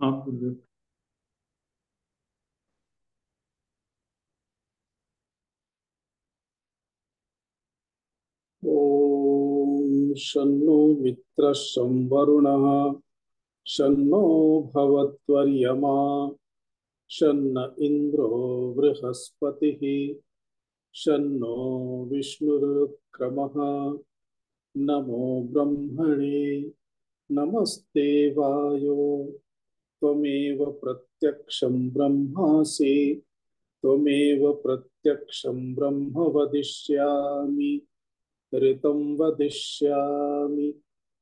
आप बोलिए। ॐ शन्नो मित्रः शं वरुणः शन्नो भवत्वर्यमा शन्न इन्द्रो बृहस्पतिः शन्नो विष्णुरुक्रमः। नमो ब्रह्मणे नमस्ते वायो त्वमेव प्रत्यक्षं ब्रह्मासि त्वमेव प्रत्यक्षं ब्रह्म वदिष्यामि ऋतं वदिष्यामि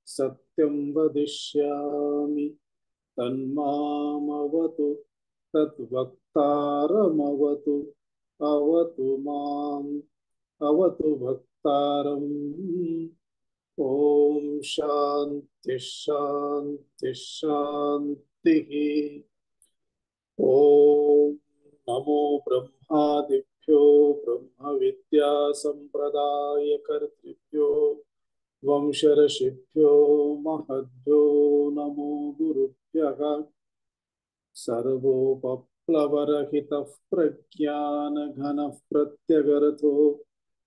सत्यं वदिष्यामि तन्मामवतु तद्वक्तारमवतु अवतु माम् अवतु वक्तारम्। ॐ शान्ति शान्ति शान्तिः। ॐ नमो ब्रह्मादिभ्यो ब्रह्म विद्या संप्रदाय कर्तृभ्यो वंशर्षिभ्यो महद्भ्यो नमो गुरुभ्यः। सर्वोपप्लवरहितः प्रज्ञानघनः प्रत्यगर्थो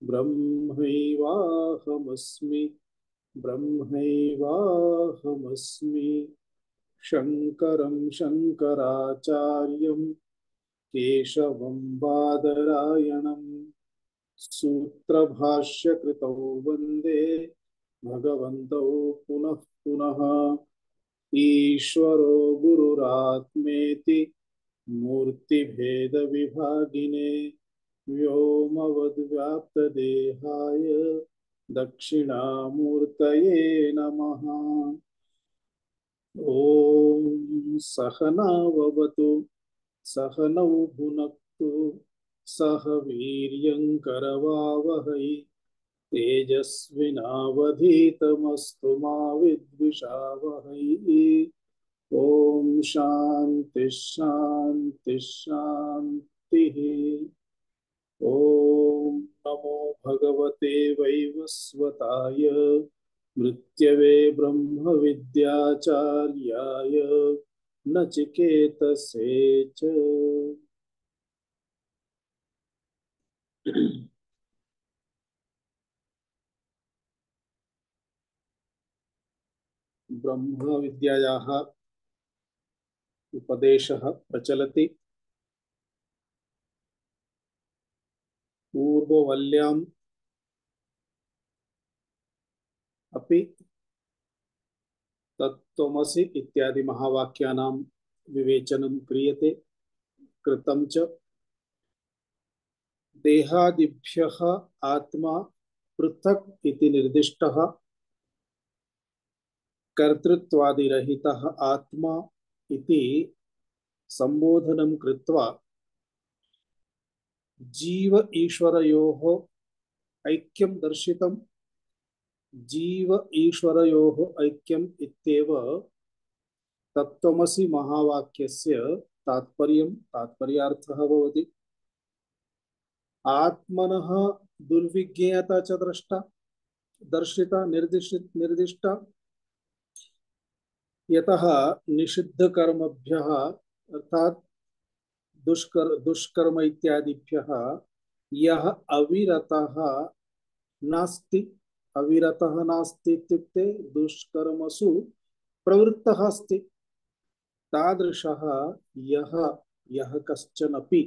ब्रह्मैवाहमस्मि ब्रह्मैवाहमस्मि। शङ्करं शङ्कराचार्यं केशवं बादरायणं सूत्रभाष्यकृतौ वन्दे भगवन्तौ पुनः पुनः। ईश्वरो गुरुरात्मेति मूर्तिभेदविभागिने व्योमवद्व्याप्तदेहाय दक्षिणामूर्तये नमः। ॐ सहनाववतु सहनौ भुनक्तु सह वीर्यङ्करवावहै तेजस्विनावधीतमस्तु मा विद्विषावहै। ॐ शान्ति शान्ति शान्तिः। ॐ नमो भगवते वैवस्वताय मृत्यवे ब्रह्मविद्याचार्याय नचिकेतसे च। ब्रह्मविद्यायाः उपदेशः प्रचलति। पूर्ववल्याम् अपि तत्त्वमसि इत्यादि महावाक्यानां विवेचनं क्रियते कृतं च। देहादिभ्यः आत्मा पृथक् इति निर्दिष्टः, कर्तृत्वादिरहितः आत्मा इति संबोधनं कृत्वा जीव ईश्वरयोः ऐक्यं दर्शितं। जीव ईश्वरयोः ऐक्यम् इत्येव तत्त्वमसि महावाक्यस्य तात्पर्यार्थः भवति। आत्मनः दुर्विज्ञेयता च दर्शिता निर्दिष्टा। यतः निषिद्धकर्मभ्यः अर्थात दुष्कर्म इत्यादिभ्यः यः अविरतः नास्ति। अविरतः नास्ति इत्युक्ते दुष्कर्मसु प्रवृत्तः अस्ति। तादृशः यः यः कश्चनपि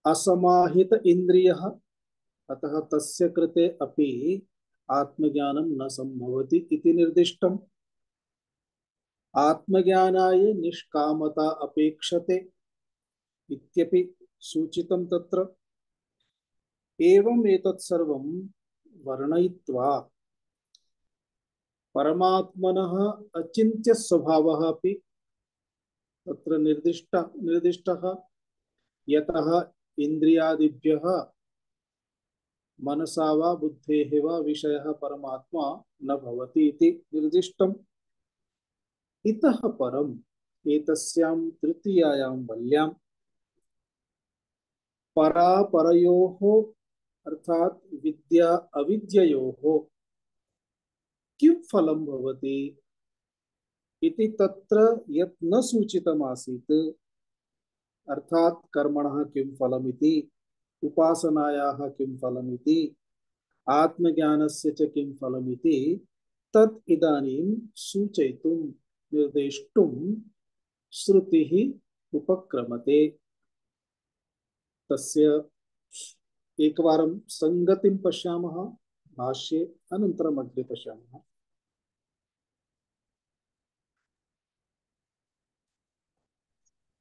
असमाहित इन्द्रियः, अतः तस्य कृते अपि आत्मज्ञानं न संभवति इति निर्दिष्टम्। आत्मज्ञानाय निष्कामता अपेक्षते इत्यपि सूचितं तत्र। एवं एतत् सर्वं वर्णयित्वा परमात्मनः अचिन्त्य स्वभावः अपि तत्र निर्दिष्टः। यतः इन्द्रियादिभ्यः मनसा वा बुद्धेः वा विषयः परमात्मा न भवति इति निर्दिष्टम्। इतः परम् एतस्यां तृतीयायां वल्यां परापरयोः अर्थात विद्या अविद्ययोः किं फलं भवति इति तत्र यत् न सूचितमासीत्, अर्थात कर्मणः किं फलमिति, उपासनायाः किं फलमिति, आत्मज्ञानस्य च किं फलमिति, तत् इदानीं सूचयितुं निर्देष्टुं श्रुतिः उपक्रमते। तस्य एकवारं संगतिं पश्यामः भाष्ये, अनन्तरम् अग्रे पश्यामः।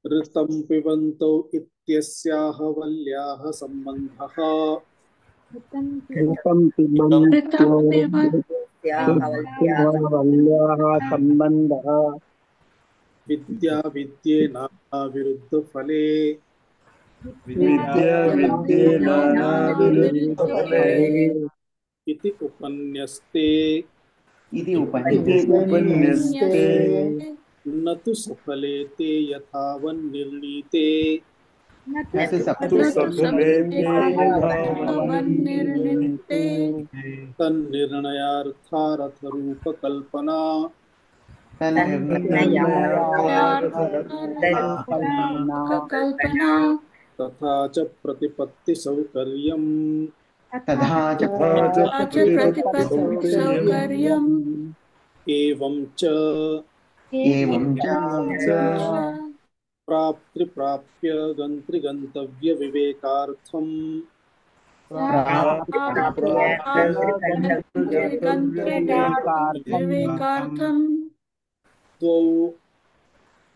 ऋतं पिबन्तौ इत्यस्याः वल्याः सम्बन्धः ऋतं पिबन्तो वल्याः सम्बन्धः विद्या विद्येना विरुद्धफले विद्याविद्येनानाविरुद्धफले इति उपन्यस्ते इति उपन्यस्ते न तु सफले ते यथावन्निर्णीते न तु सफले ते वन्निर्णीते तन्निर्णयार्थारथरूपकल्पना कल्पना तथा च प्रतिपत्तिसौकर्यम् तथा च प्रतिपत्तिसौकर्यम् एवं च प्राप्तिप्राप्य गन्तव्य विवेकार्थम् द्वौ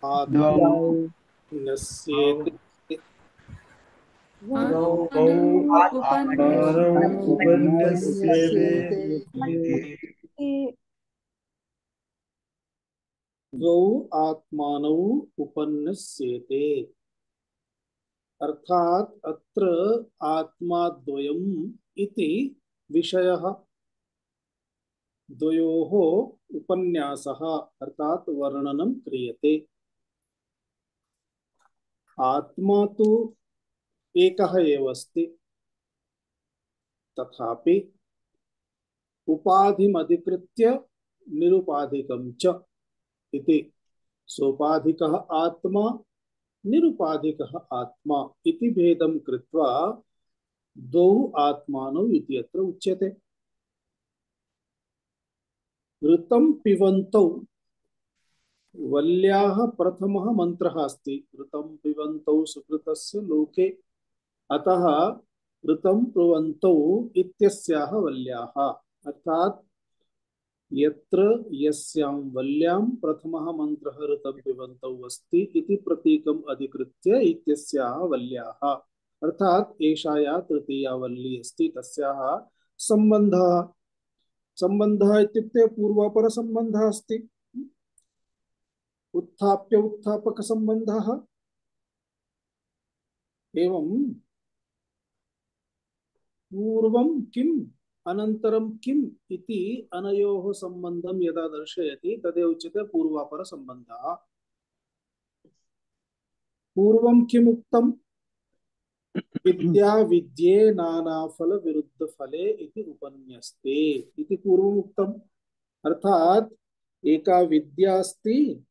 आत्मन्यस्येते द्वौ आत्मानौ उपन्यस्येते, अर्थात अत्र आत्माद्वयम् इति विषयः, द्वयोः उपन्यासः अर्थात वर्णनं क्रियते। आत्मा तु एकः एव अस्ति, तथापि उपाधिमधिकृत्य निरुपाधिकं च इति, सोपाधिकः आत्मा निरुपाधिकः आत्मा इति भेदं कृत्वा द्वौ आत्मानौ इति अत्र उच्यते। ऋतं पिबन्तौ, वल्याः प्रथमः मन्त्रः अस्ति, ऋतं पिबन्तौ सुकृतस्य लोके, अतः ऋतं पिबन्तौ इत्यस्याः वल्याः, अर्थात यत्र यस्यां वल्यां प्रथमः मन्त्रः ऋतं पिबन्तौ अस्ति इति प्रतीकम् अधिकृत्य इत्यस्याः वल्याः, अर्थात एषा या तृतीया वल्ली अस्ति तस्याः सम्बन्धः, सम्बन्धः इत्युक्ते पूर्वापर सम्बन्धः अस्ति, उत्थाप्य उत्थापक सम्बन्धः। एवं पूर्वं किम् अनन्तरं किम् इति अनयोः सम्बन्धं यदा दर्शयति तदेव उच्यते पूर्वापर सम्बन्धः। पूर्वं किम् उक्तम्? विद्या विद्ये नानाफल विरुद्ध फले इति उपन्यस्ते इति पूर्वम् उक्तम्, अर्थात एका विद्या अस्ति,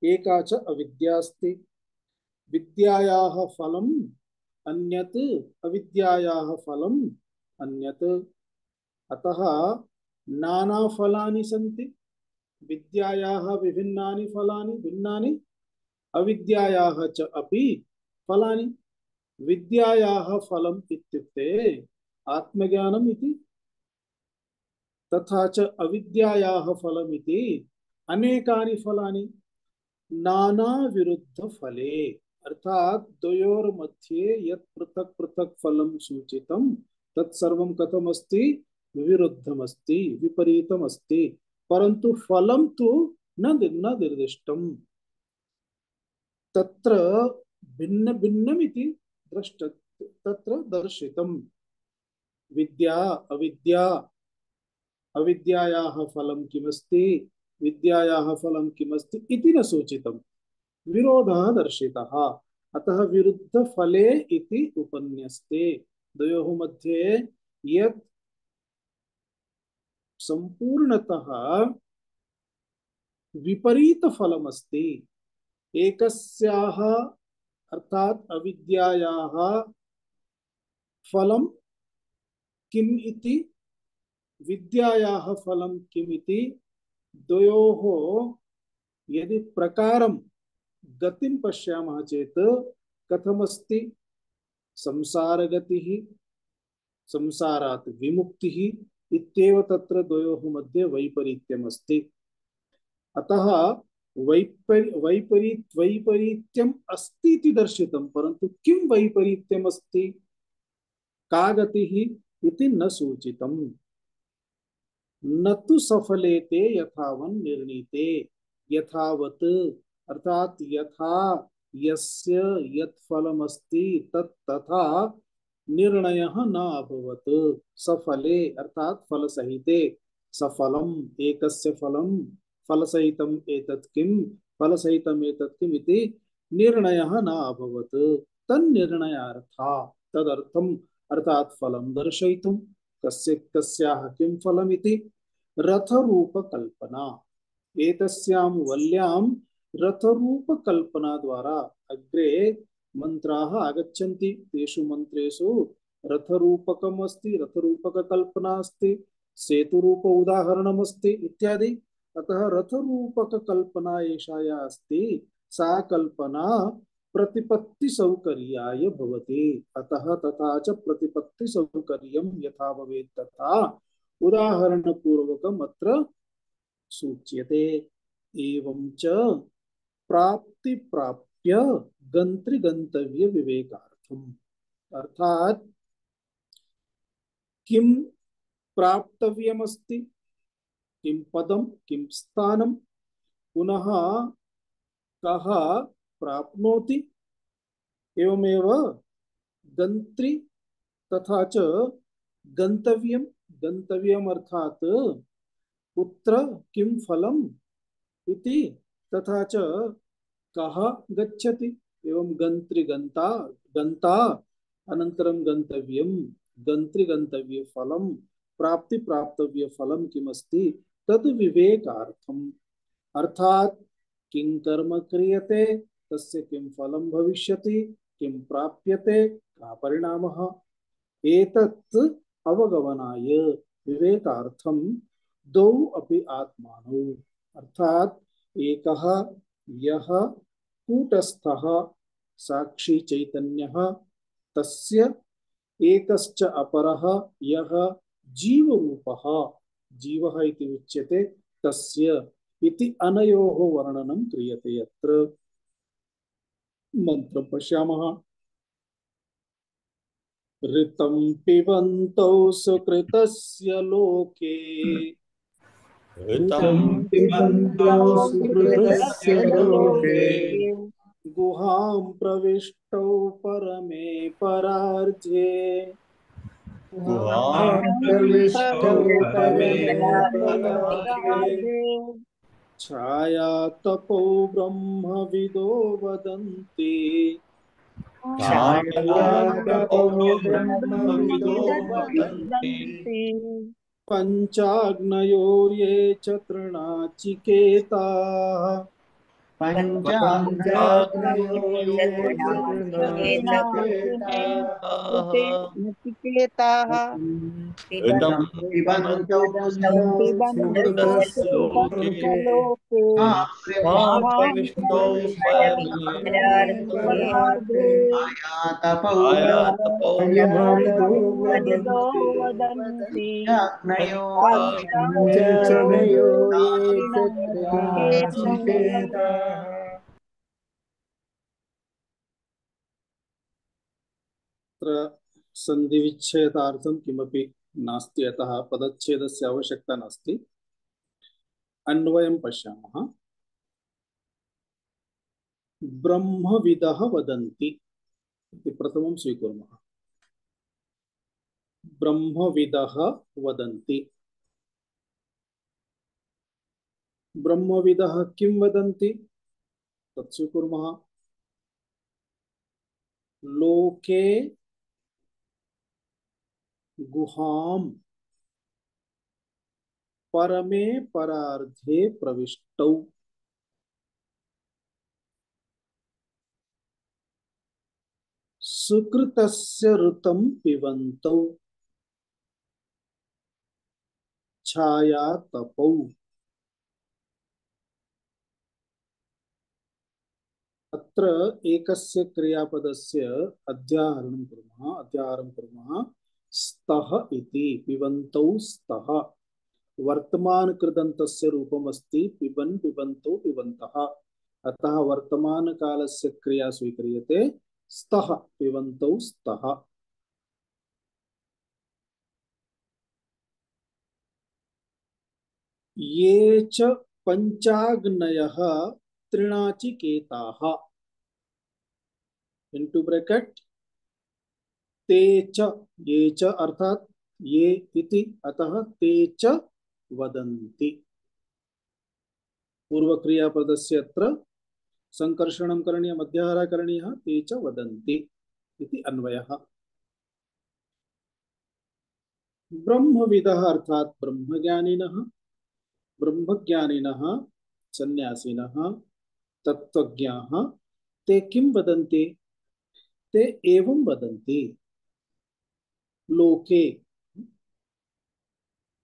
एका च अविद्या अस्ति, विद्यायाः फलम् अन्यत्, अविद्यायाः फलम् अन्यत्, अतः नाना फलानि सन्ति, विद्यायाः विभिन्नानि फलानि भिन्नानि, अविद्यायाः च अपि फलानि। विद्यायाः फलम् इत्युक्ते आत्मज्ञानम् इति, तथा च अविद्यायाः फलम् इति अनेकानि फलानि, नाना विरुद्ध फले, अर्थात द्वयोर्मध्ये यत् पृथक् पृथक् फलं सूचितं तत्सर्वं कथमस्ति? विरुद्धमस्ति, विपरीतमस्ति, परन्तु फलं तु न निर्दिष्टम्, तत्र भिन्न भिन्नमिति तत्र दर्शितम्। विद्या अविद्या, अविद्यायाः फलं किमस्ति, विद्यायाः फलं किमस्ति इति न सूचितम्, विरोधः दर्शितः, अतः विरुद्ध फले इति उपन्यस्ते। द्वयोः मध्ये यत् संपूर्णतः विपरीत फलमस्ति। एकस्याः अर्थात अविद्यायाः फलं किम् इति, विद्यायाः फलं किम् इति, द्वयोः यदि प्रकारं गतिं पश्यामः चेत् कथमस्ति? संसारगतिः, संसारात् विमुक्तिः इत्येव तत्र द्वयोः मध्ये वैपरीत्यमस्ति। अतः वैपरीत्यम् अस्ति इति दर्शितं, परन्तु किं वैपरीत्यम् अस्ति, का गतिः इति न सूचितम्। न तु सफलेते यथावन् निर्णीते, यथावत् अर्थात यथा यस्य यत् फलमस्ति तत् तथा निर्णयः न अभवत्। सफले अर्थात फलसहिते, सफलम् एकस्य फलं फलसहितम् एतत् किं, फलसहितम् एतत् किम् इति निर्णयः न अभवत्। तन्निर्णयार्था तदर्थम् अर्थात फलं दर्शयितुं कस्य कस्याः किं फलमिति रथरूपकल्पना। एतस्यां वल्यां रथरूपकल्पना द्वारा अग्रे मन्त्राः आगच्छन्ति। तेषु मन्त्रेषु रथरूपकम् अस्ति, रथरूपककल्पना अस्ति, सेतुरूप उदाहरणम् अस्ति इत्यादि। अतः रथरूपककल्पना एषा या अस्ति सा कल्पना प्रतिपत्तिसौकर्याय भवति। अतः तथा च प्रतिपत्तिसौकर्यं यथा भवेत् तथा उदाहरणपूर्वकम् अत्र सूच्यते। एवं च प्राप्ति प्राप्य गंत्री गंतव्य विवेकार्थम, अर्थात किम प्राप्तव्यमस्ति, किम पदम, किम स्थानम, पुनः कः प्राप्नोति, एवमेव गंत्री तथा च गंतव्यम, गंतव्यम अर्थात कुत्र किं फलम इति, तथा च कः गच्छति, एवं गंत्री गंता, गंता अनंतरं गंतव्यम, गंत्री गंतव्य फलम, प्राप्ति प्राप्तव्य फलम किमस्ति तद विवेकार्थम, अर्थात किं कर्म क्रियते तस्य किं फलं भविष्यति, किं प्राप्यते, का परिणामः, एतत् अवगमनाय विवेकार्थम द्वौ अपि आत्मानौ, अर्थात एकः यः कूटस्थः साक्षी चैतन्यः तस्य, एकश्च अपरः यः जीवरूपः, जीवः इति उच्यते तस्य इति अनयोः वर्णनं क्रियते। यत्र मंत्रं पश्यामः। ऋतं पिबन्तौ सुकृतस्य लोके, ऋतं पिबन्तौ सुकृतस्य लोके, गुहां प्रविष्टौ परमे परार्ध्ये, गुहां प्रविष्टौ परमे परार्थे, छाया तपो ब्रह्मविदो वदन्ति, छायातपो ब्रह्मविदो वदन्ति, पञ्चाग्नयोर्ये च तृणाचिकेताः, पञ्चाग्नयो ये तृणाचिकेताः, नचिकेताः ऋतं पिबन्तौ सुकृतस्य लोके, लोके मां प्रविष्टौ परमे परार्धे आयातपो ब्रह्मविदो वदन्ति पञ्चाग्नयो ये नचिकेताः। संधि विच्छेदार्थं किमपि नास्ति, अतः पदच्छेदस्य आवश्यकता नास्ति। अन्वयं पश्यामः। ब्रह्मविदः वदन्ति इति प्रथमं स्वीकुर्मः। ब्रह्मविदः वदन्ति, ब्रह्मविदः किं वदन्ति तत् स्वीकुर्मः। लोके गुहां परमे परार्धे प्रविष्टौ, सुकृतस्य ऋतं पिबन्तौ छाया तपौ। अत्र एकस्य क्रियापदस्य अध्याहारं कुर्मः स्तः इति। पिबन्तौ स्तः वर्तमानकृदन्तस्य रूपमस्ति पिबन् पिबन्तौ पिबन्तः। अतः वर्तमानकालस्य क्रिया स्वीक्रियते स्तः पिबन्तौ स्तः। ये च पंचाग्नयः त्रिणाचिकेताः इनटू ब्रैकेट ते च, ये च अर्थात ये इति, अतः ते च वदन्ति। पूर्वक्रियापदस्य अत्र संकर्षणं करणीयम्, अध्याहारः करणीयः, ते च वदन्ति इति अन्वयः। ब्रह्मविदः अर्थात ब्रह्मज्ञानिनः, ब्रह्मज्ञानिनः सन्यासिनः तत्त्वज्ञाः ते किं वदन्ति, ते एवं वदन्ति। लोके,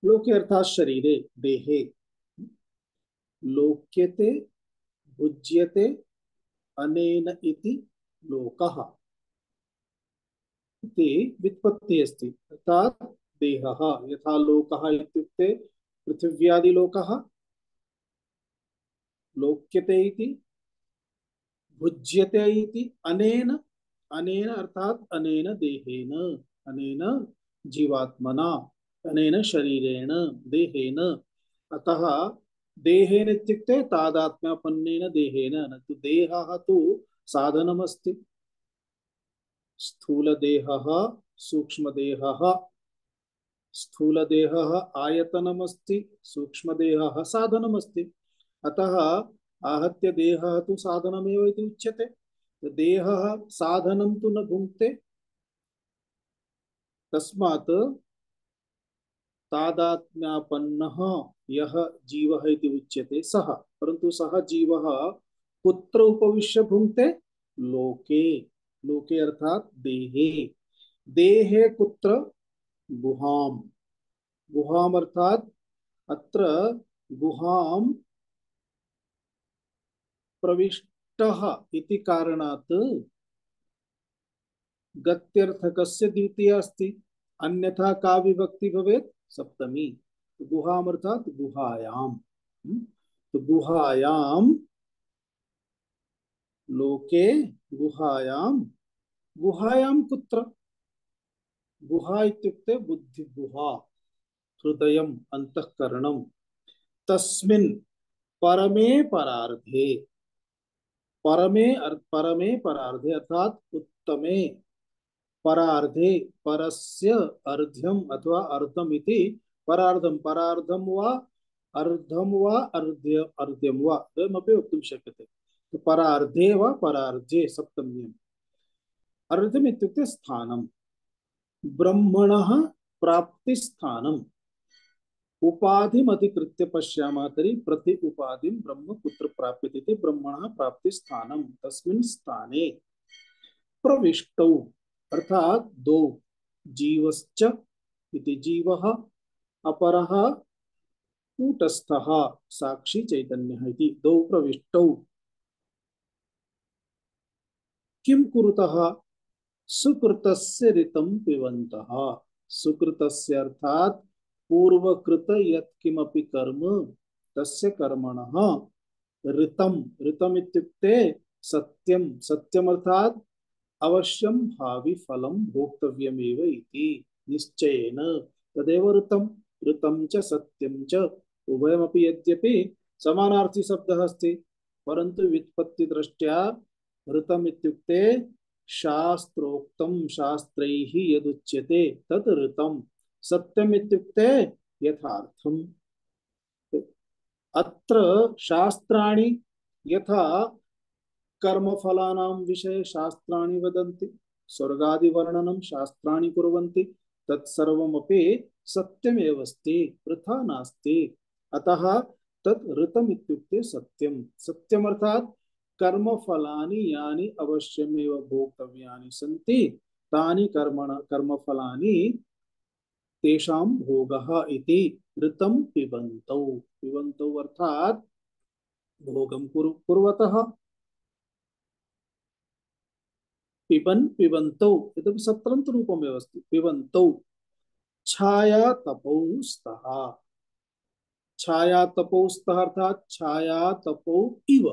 लोके अर्थात शरीरे देहे, लोक्यते भुज्यते अनेन इति लोकः इति व्युत्पत्तिः अस्ति। अर्थात देहः यथा लोकः इत्युक्ते पृथिव्यादिलोकः, लोक्यते इति, भुज्यते इति, अनेन, अनेन अर्थात अनेन देहेन, अनेन जीवात्मना, अनेन शरीरेण देहेन। अतः देहेन इत्युक्ते तादात्म्यापन्नेन देहेन, न तु देहः तु साधनमस्ति। स्थूलदेहः सूक्ष्मदेहः, स्थूलदेहः आयतनमस्ति, सूक्ष्मदेहः साधनमस्ति। अतः आहत्य देहः तु साधनमेव इति उच्यते। देहः साधनं तु न भुङ्क्ते, तस्मात् तादात्म्यापन्नः यः जीवः इति उच्यते सः। परन्तु सः जीवः कुत्र उपविश्य भुङ्क्ते? लोके, लोके अर्थात देहे। देहे कुत्र? गुहां, गुहां अर्थात अत्र गुहां प्रविष्टः इति कारणात् गत्यर्थकस्य द्वितीया अस्ति, अन्यथा का विभक्ति भवेत्? सप्तमी। गुहां अर्थात गुहायां। तो गुहायां, लोके गुहायां, गुहायां कुत्र? गुहा इत्युक्ते बुद्धि गुहा, हृदयम्, अंतःकरणम्। तस्मिन् परमे परार्धे, परमे परमे परार्धे अर्थात उत्तमे, परार्धे परस्य अर्ध्यम अथवा अर्धम इति परार्धम, परार्धम वा अर्धम वा अर्ध्यम वा द्वयमपि वक्तुं शक्यते। तो परार्धे वा परार्धे सप्तम्यम्। अर्धम इत्युक्ते स्थानम्, ब्रह्मणः प्राप्तिस्थानम्। उपाधिमधिकृत्य पश्यामः तर्हि प्रति उपाधिं ब्रह्म कुत्र प्राप्यते इति ब्रह्मणः प्राप्तिस्थानम्। तस्मिन् स्थाने प्रविष्टौ अर्थात दो, जीवश्च इति जीवः, अपरः कूटस्थः साक्षी चैतन्यः इति, दो प्रविष्टौ किं कुरुतः? सुकृतस्य ऋतं पिबन्तः। सुकृतस्य अर्थात पूर्वकृत यत्किमपि कर्म तस्य कर्मणः ऋतं, ऋतम् इत्युक्ते सत्यं, सत्यम् अर्थात अवश्यं भावि फलं भोक्तव्यमेव इति निश्चयेन, तदेव ऋतं। ऋतं च सत्यं च उभयमपि यद्यपि समानार्थी शब्दः अस्ति, परन्तु व्युत्पत्ति दृष्ट्या ऋतम् इत्युक्ते शास्त्रोक्तं, शास्त्रैः यदुच्यते तत् ऋतं। सत्यम् इत्युक्ते यथार्थम्। अत्र शास्त्राणि यथा कर्मफलानां विषये शास्त्राणि वदन्ति, स्वर्गादिवर्णनं शास्त्राणि कुर्वन्ति, तत्सर्वमपि सत्यमेव अस्ति, वृथा नास्ति। अतः तत् ऋतम् इत्युक्ते सत्यं। सत्यम् अर्थात कर्मफलानि यानि अवश्यमेव भोक्तव्यानि सन्ति तानि कर्मफलानि तेषां भोगः इति ऋतं पिबन्तौ। पिबन्तौ अर्थात भोगं कुर्वतः। पिबन् पिबन्तौ इदं सत्रन्त रूपमेव अस्ति। पिबन्तौ छाया तपौ स्तः। छाया तपौ स्तः अर्थात छाया तपौ इव।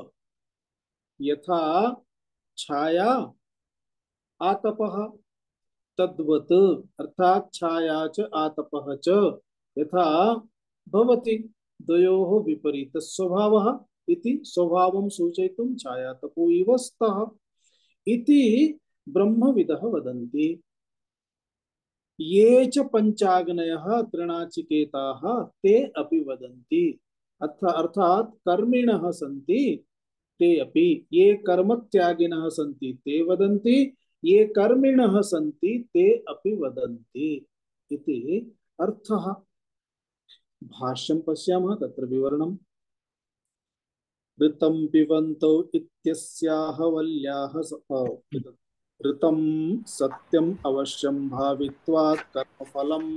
यथा छाया आतपः तद्वत् अर्थात छाया च आतपः च यथा भवति। द्वयोः विपरीत स्वभावः इति स्वभावं सूचयितुं छाया तपो इव स्तः इति ब्रह्मविदः वदन्ति। ये च पंचाग्नयः तृणाचिकेताः ते अपि वदन्ति। अर्थात कर्मिणः सन्ति ते अपि। ये कर्मत्यागिनः सन्ति ते वदन्ति, ये कर्मिणः सन्ति ते अपि वदन्ति इति अर्थः। भाष्यं पश्यामः तत्र विवरणम्। ऋतं पिबन्तौ इत्यस्याः वल्याः ऋतं सत्यम् अवश्यं भावित्वात् कर्मफलम्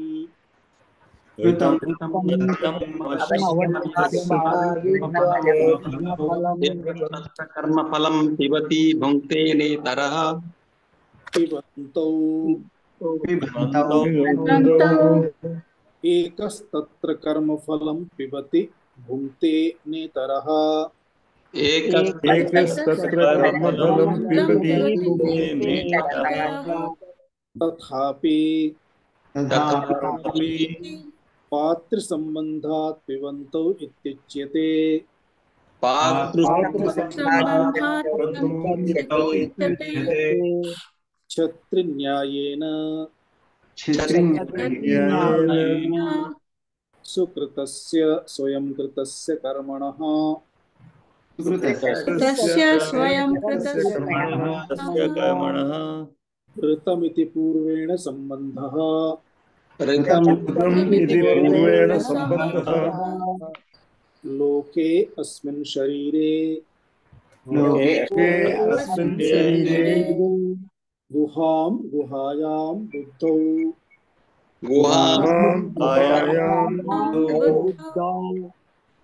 ऋतं कर्मफलं पिबति भुङ्क्ते नेतरः। पिबन्तौ एकस्तत्र कर्मफलं पिबति भुङ्क्ते नेतरः। एकस्तत्र कर्मफलं पिबति तथापि पातृसम्बन्धात् पिबन्तौ इत्युच्यते। क्षत्रिन्यायेन सुकृतस्य स्वयं कृतस्य कर्मणः ऋतमिति पूर्वेण सम्बन्धः लोके अस्मिन् शरीरे गुहां गुहायां बुद्धौ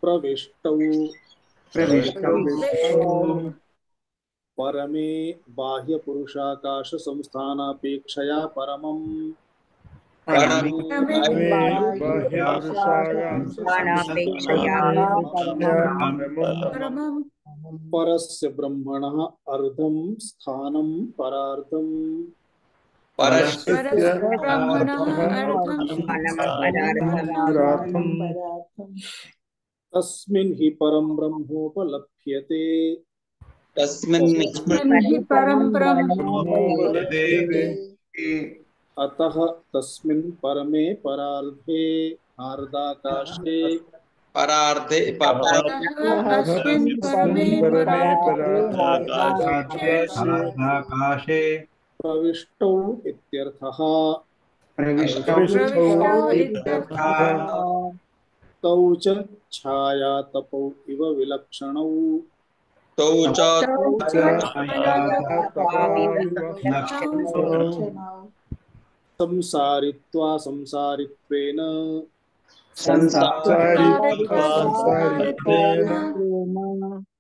प्रविष्टौ परमे बाह्यपुरुषाकाश संस्थानापेक्षया परमम् परस्य ब्रह्मणः अर्धं स्थानं परार्धम् तस्मिन् हि परं ब्रह्मोपलभ्यते। अतः तस्मिन् परमे परार्धे हार्दाकाशे प्रविष्टौ इत्यर्थः। तौ च छायातपौ इव विलक्षणौ संसारित्वा संसारित्वेन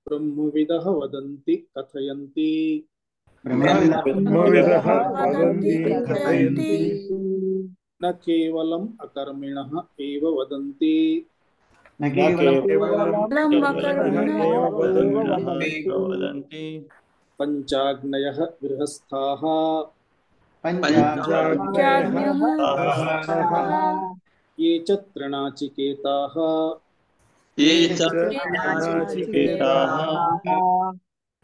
ब्रह्मविदः वदन्ति कथयन्ति। न केवलम् अकर्मिणः एव वदन्ति पंचाग्नयः गृहस्थाः ये च तृणाचिकेताः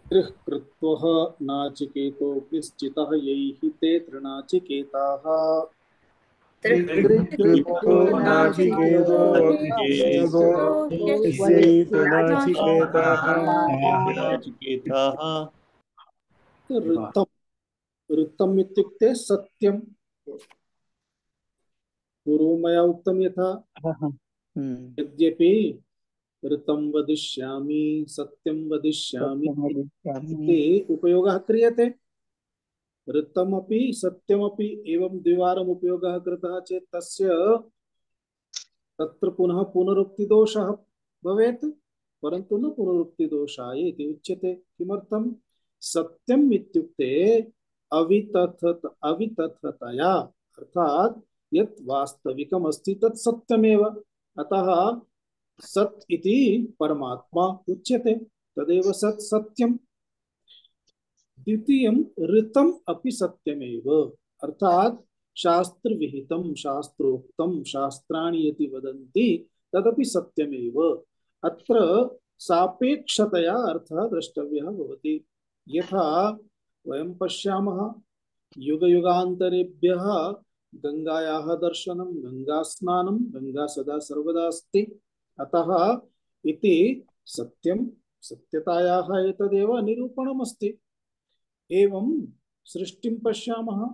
गृह कृत्वः नाचिकेतोऽपि स्थितः यैः ते तृणाचिकेताः ऋतम् ऋतम् इत्युक्ते सत्यम्। पूर्वं मया उक्तं यथा यद्यपि ऋतं वदिष्यामि सत्यं वदिष्यामि सत्यमवदिष्यामि इति उपयोगः क्रियते। ऋतमपि सत्यमपि एवं द्विवारम् उपयोगः कृतः चेत् तस्य तत्र पुनः पुनरुक्तिदोषः भवेत्, परन्तु न पुनरुक्तिदोषाय इति उच्यते। किमर्थं? सत्यम् इत्युक्ते अवितथतया, अर्थात यत् वास्तविकम् अस्ति तत् सत्यमेव। अतः सत् इति परमात्मा उच्यते, तदेव सत् सत्यम्। द्वितीयं ऋतम् अपि सत्यमेव, अर्थात शास्त्र विहितं शास्त्रोक्तं शास्त्राणि यदि वदन्ति तदपि सत्यमेव। अत्र सापेक्षतया अर्थः द्रष्टव्यः भवति। यथा वयं पश्यामः युगयुगान्तरेभ्यः गङ्गायाः दर्शनं गङ्गास्नानं गङ्गा सदा सर्वदा अस्ति, अतः इति सत्यं सत्यतायाः एतदेव निरूपणमस्ति। एवं सृष्टिं पश्यामः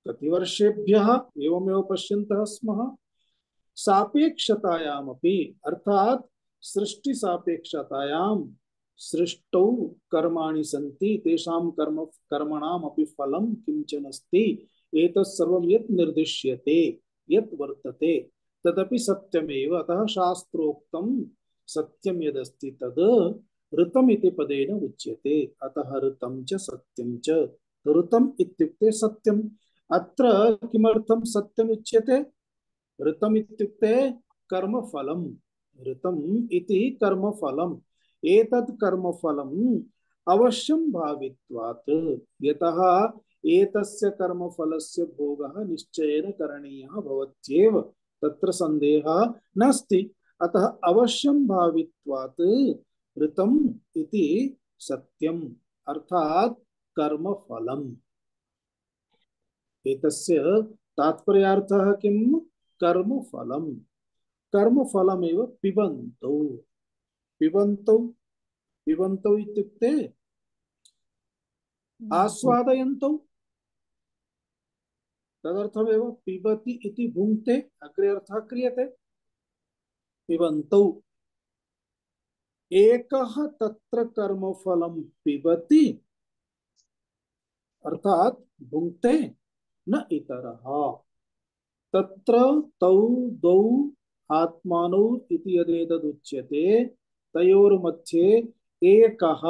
प्रतिवर्षेभ्यः एवमेव पश्यन्तः स्मः। सापेक्षतायामपि अर्थात सृष्टि सापेक्षतायां सृष्टौ कर्माणि सन्ति, तेषां कर्मणामपि फलं किञ्चन अस्ति। एतत् सर्वं यत् निर्दिश्यते यत् वर्तते तदपि सत्यमेव। अतः शास्त्रोक्तं सत्यं यदस्ति तद् ऋतम् इति पदेन उच्यते। अतः ऋतं च सत्यं च। ऋतम् इत्युक्ते सत्यम्। अत्र किमर्थं सत्यम् उच्यते? ऋतम् इत्युक्ते कर्मफलम्। ऋतम् इति कर्मफलम्। एतत् कर्मफलम् अवश्यं भावित्वात्, यतः एतस्य कर्मफलस्य भोगः निश्चयेन करणीयः भवत्येव, तत्र सन्देहः नास्ति। अतः अवश्यं भावित्वात् ऋतम् इति सत्यम्, अर्थात कर्मफलम्। एतस्य तात्पर्यार्थः किम्? कर्मफलम्। कर्मफलमेव पिबन्तौ। पिबन्तौ पिबन्तौ इत्युक्ते आस्वादयन्तौ, तदर्थमेव पिबति इति भुङ्क्ते अग्रे अर्थः क्रियते। पिबन्तौ एकः तत्र कर्मफलं पिबति, अर्थात भुङ्क्ते न इतरः। तत्र तौ द्वौ आत्मानौ इति यदेतदुच्यते तयोर्मध्ये एकः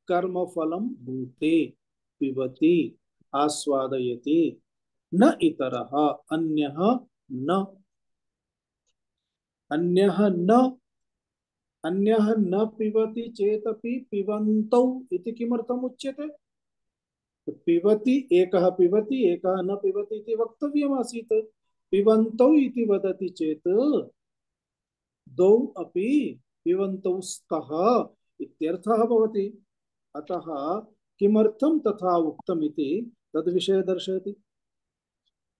कर्मफलं भुङ्क्ते पिबति आस्वादयति, न इतरः अन्यः न। अन्यः न पिबति चेदपि पिबन्तौ इति किमर्थम् उच्यते? पिबति एकः पिबति एकः न पिबति इति वक्तव्यमासीत्। पिबन्तौ इति वदति चेत् द्वौ अपि पिबन्तौ स्तः इत्यर्थः भवति। अतः किमर्थं तथा उक्तम् इति तद्विषये दर्शयति।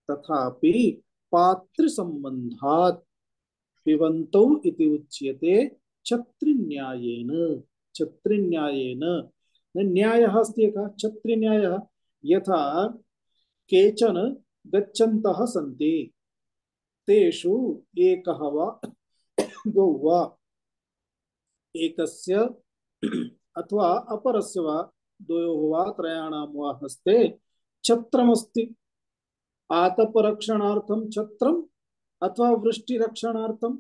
तथापि पातृसम्बन्धात् पिबन्तौ इति उच्यते छत्रिन्यायेन। छत्रिन्यायेन न्यायः अस्ति एकः, छत्रिन्यायः। यथा केचन गच्छन्तः सन्ति, तेषु एकः वा द्वौ वा एकस्य अथवा अपरस्य वा द्वयोः वा त्रयाणां वा हस्ते छत्रमस्ति। आतपरक्षणार्थं छत्रम् अथवा वृष्टिरक्षणार्थं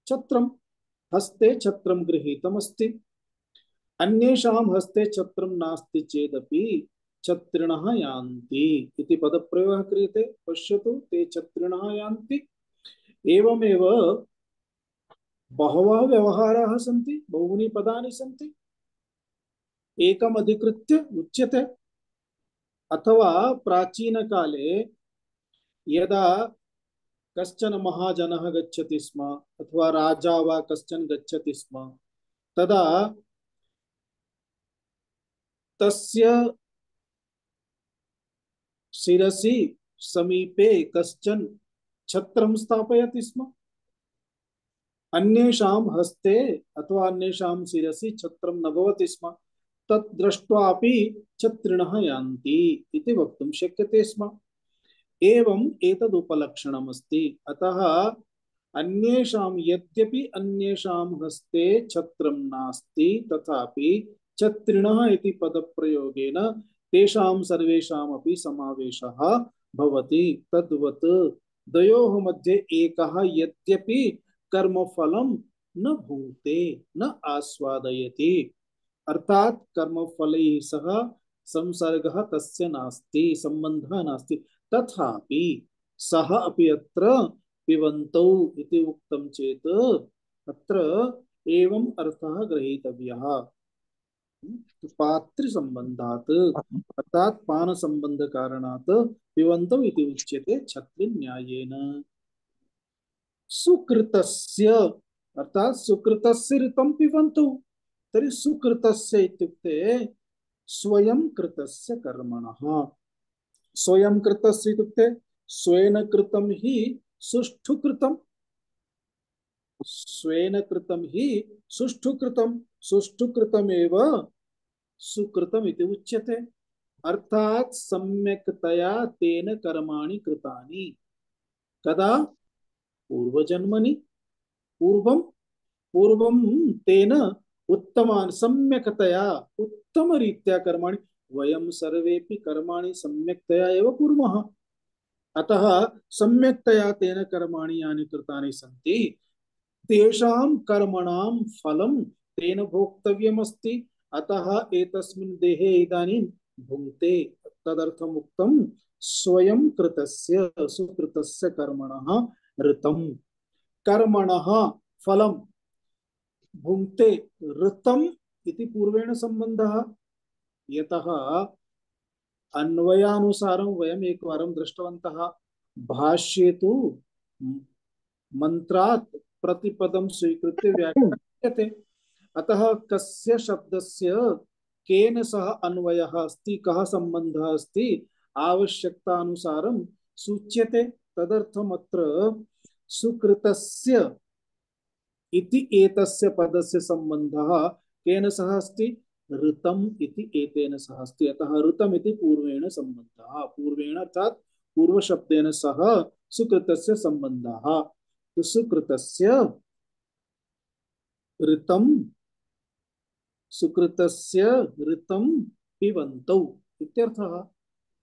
छत्रम्, हस्ते छत्रं गृहीतमस्ति। अन्येषां हस्ते छत्रं नास्ति चेदपि छत्रिणः यान्ति इति पदप्रयोगः क्रियते। पश्यतु, ते छत्रिणः यान्ति। एवमेव बहवः व्यवहाराः सन्ति, बहूनि पदानि सन्ति, एकम् अधिकृत्य उच्यते। अथवा प्राचीनकाले यदा कश्चन महाजनः गच्छति स्म अथवा राजा वा कश्चन गच्छति स्म, तदा तस्य शिरसि समीपे कश्चन छत्रं स्थापयति स्म। अन्येषां हस्ते अथवा अन्येषां शिरसि छत्रं न भवति स्म। तत् दृष्ट्वापि छत्रिणः यान्ति इति वक्तुं शक्यते स्म। एवम् एतदुपलक्षणमस्ति। अतः अन्येषां यद्यपि अन्येषां हस्ते छत्रं नास्ति तथापि छत्रिणः इति पदप्रयोगेन तेषां सर्वेषामपि समावेशः भवति। तद्वत् द्वयोः मध्ये एकः यद्यपि कर्मफलं न भुङ्क्ते न आस्वादयति, अर्थात कर्मफलैः सह संसर्गः तस्य नास्ति, सम्बन्धः नास्ति, तथापि सः अपि अत्र पिबन्तौ इति उक्तं चेत् अत्र एवम् अर्थः ग्रहीतव्यः। पातृसम्बन्धात् अर्थात पान संबंध कारणात् पिबन्तौ इति उच्यते छत्रि न्यायेन। सुकृतस्य अर्थात सुकृतस्य ऋतं पिबन्तु। तर्हि सुकृतस्य इत्युक्ते स्वयं कृतस्य कर्मणः। स्वयं कृतस्य इत्युक्ते स्वेन कृतं हि सुष्ठु कृतं, स्वेन कृतं हि सुष्ठु कृतं, सुष्ठु कृतमेव सुकृतम् इति उच्यते। अर्थात सम्यक्तया तेन कर्माणि कृतानि। कदा? पूर्वजन्मनि, पूर्वं पूर्वं तेन उत्तमानि सम्यक्तया उत्तमरीत्या कर्माणि, वयं सर्वेपि कर्माणि सम्यक्तया एव कुर्मः। अतः सम्यक्तया तेन कर्माणि यानि कृतानि सन्ति तेषां कर्मणां फलं तेन भोक्तव्यमस्ति। अतः एतस्मिन् देहे इदानीं भुङ्क्ते। तदर्थम् उक्तं स्वयं कृतस्य सुकृतस्य कर्मणः ऋतं। कर्मणः फलं भुङ्क्ते ऋतम् इति पूर्वेण सम्बन्धः। यतः अन्वयानुसारं वयम् एकवारं दृष्टवन्तः। भाष्ये तु मन्त्रात् प्रतिपदं स्वीकृत्य व्याख्यायते। अतः कस्य शब्दस्य केन सह अन्वयः अस्ति, कः सम्बन्धः अस्ति, आवश्यकतानुसारं सूच्यते। तदर्थम् अत्र सुकृतस्य इति एतस्य पदस्य सम्बन्धः केन सह अस्ति? ऋतम् इति एतेन सह अस्ति। अतः ऋतम् इति पूर्वेण सम्बन्धः, पूर्वेण अर्थात् पूर्वशब्देन सह सुकृतस्य सम्बन्धः। तो सुकृतस्य ऋतं, सुकृतस्य ऋतं पिबन्तौ इत्यर्थः।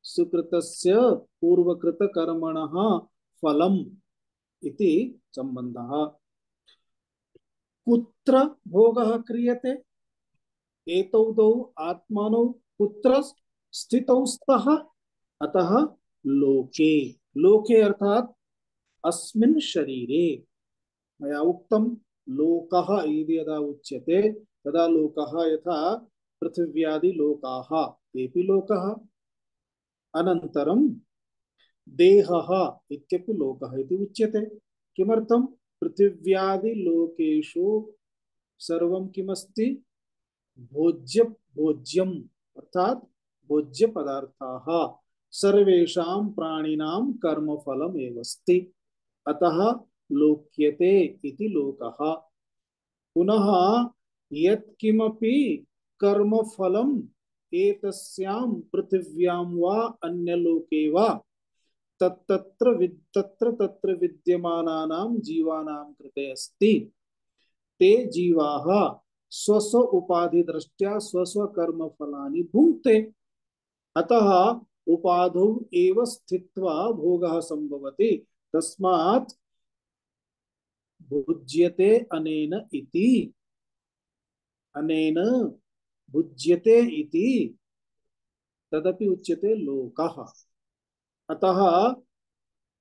सुकृतस्य पूर्वकृतकर्मणः फलम् इति सम्बन्धः। कुत्र भोगः क्रियते? एतौ द्वौ आत्मानौ कुत्र स्थितौ स्तः? अतः लोके। लोके अर्थात अस्मिन् शरीरे। मया उक्तं लोकः इति यदा उच्यते तदा लोकः यथा पृथिव्यादि लोकाः तेऽपि लोकः। अनन्तरं देहः इत्यपि लोकः इति उच्यते। किमर्थं? पृथिव्यादि लोकेषु सर्वं किमस्ति? भोज्य भोज्यम अर्थात भोज्य पदार्थाः सर्वेषां प्राणिनां कर्मफलम् एवस्ति। अतः लोक्यते इति लोकः। पुनः यत्किमपि कर्मफलम् एतस्यां पृथिव्यां वा अन्यलोके वा तत्र तत्र विद्यमानानां जीवानां कृते अस्ति। ते जीवाः स्वस्व उपाधि दृष्ट्या स्वस्व कर्म फलानि भुङ्क्ते। अतः उपाधौ एव स्थित्वा भोगः संभवति। तस्मात् भुज्यते अनेन इति, अनेन भुज्यते इति तदपि उच्यते लोकः। अतः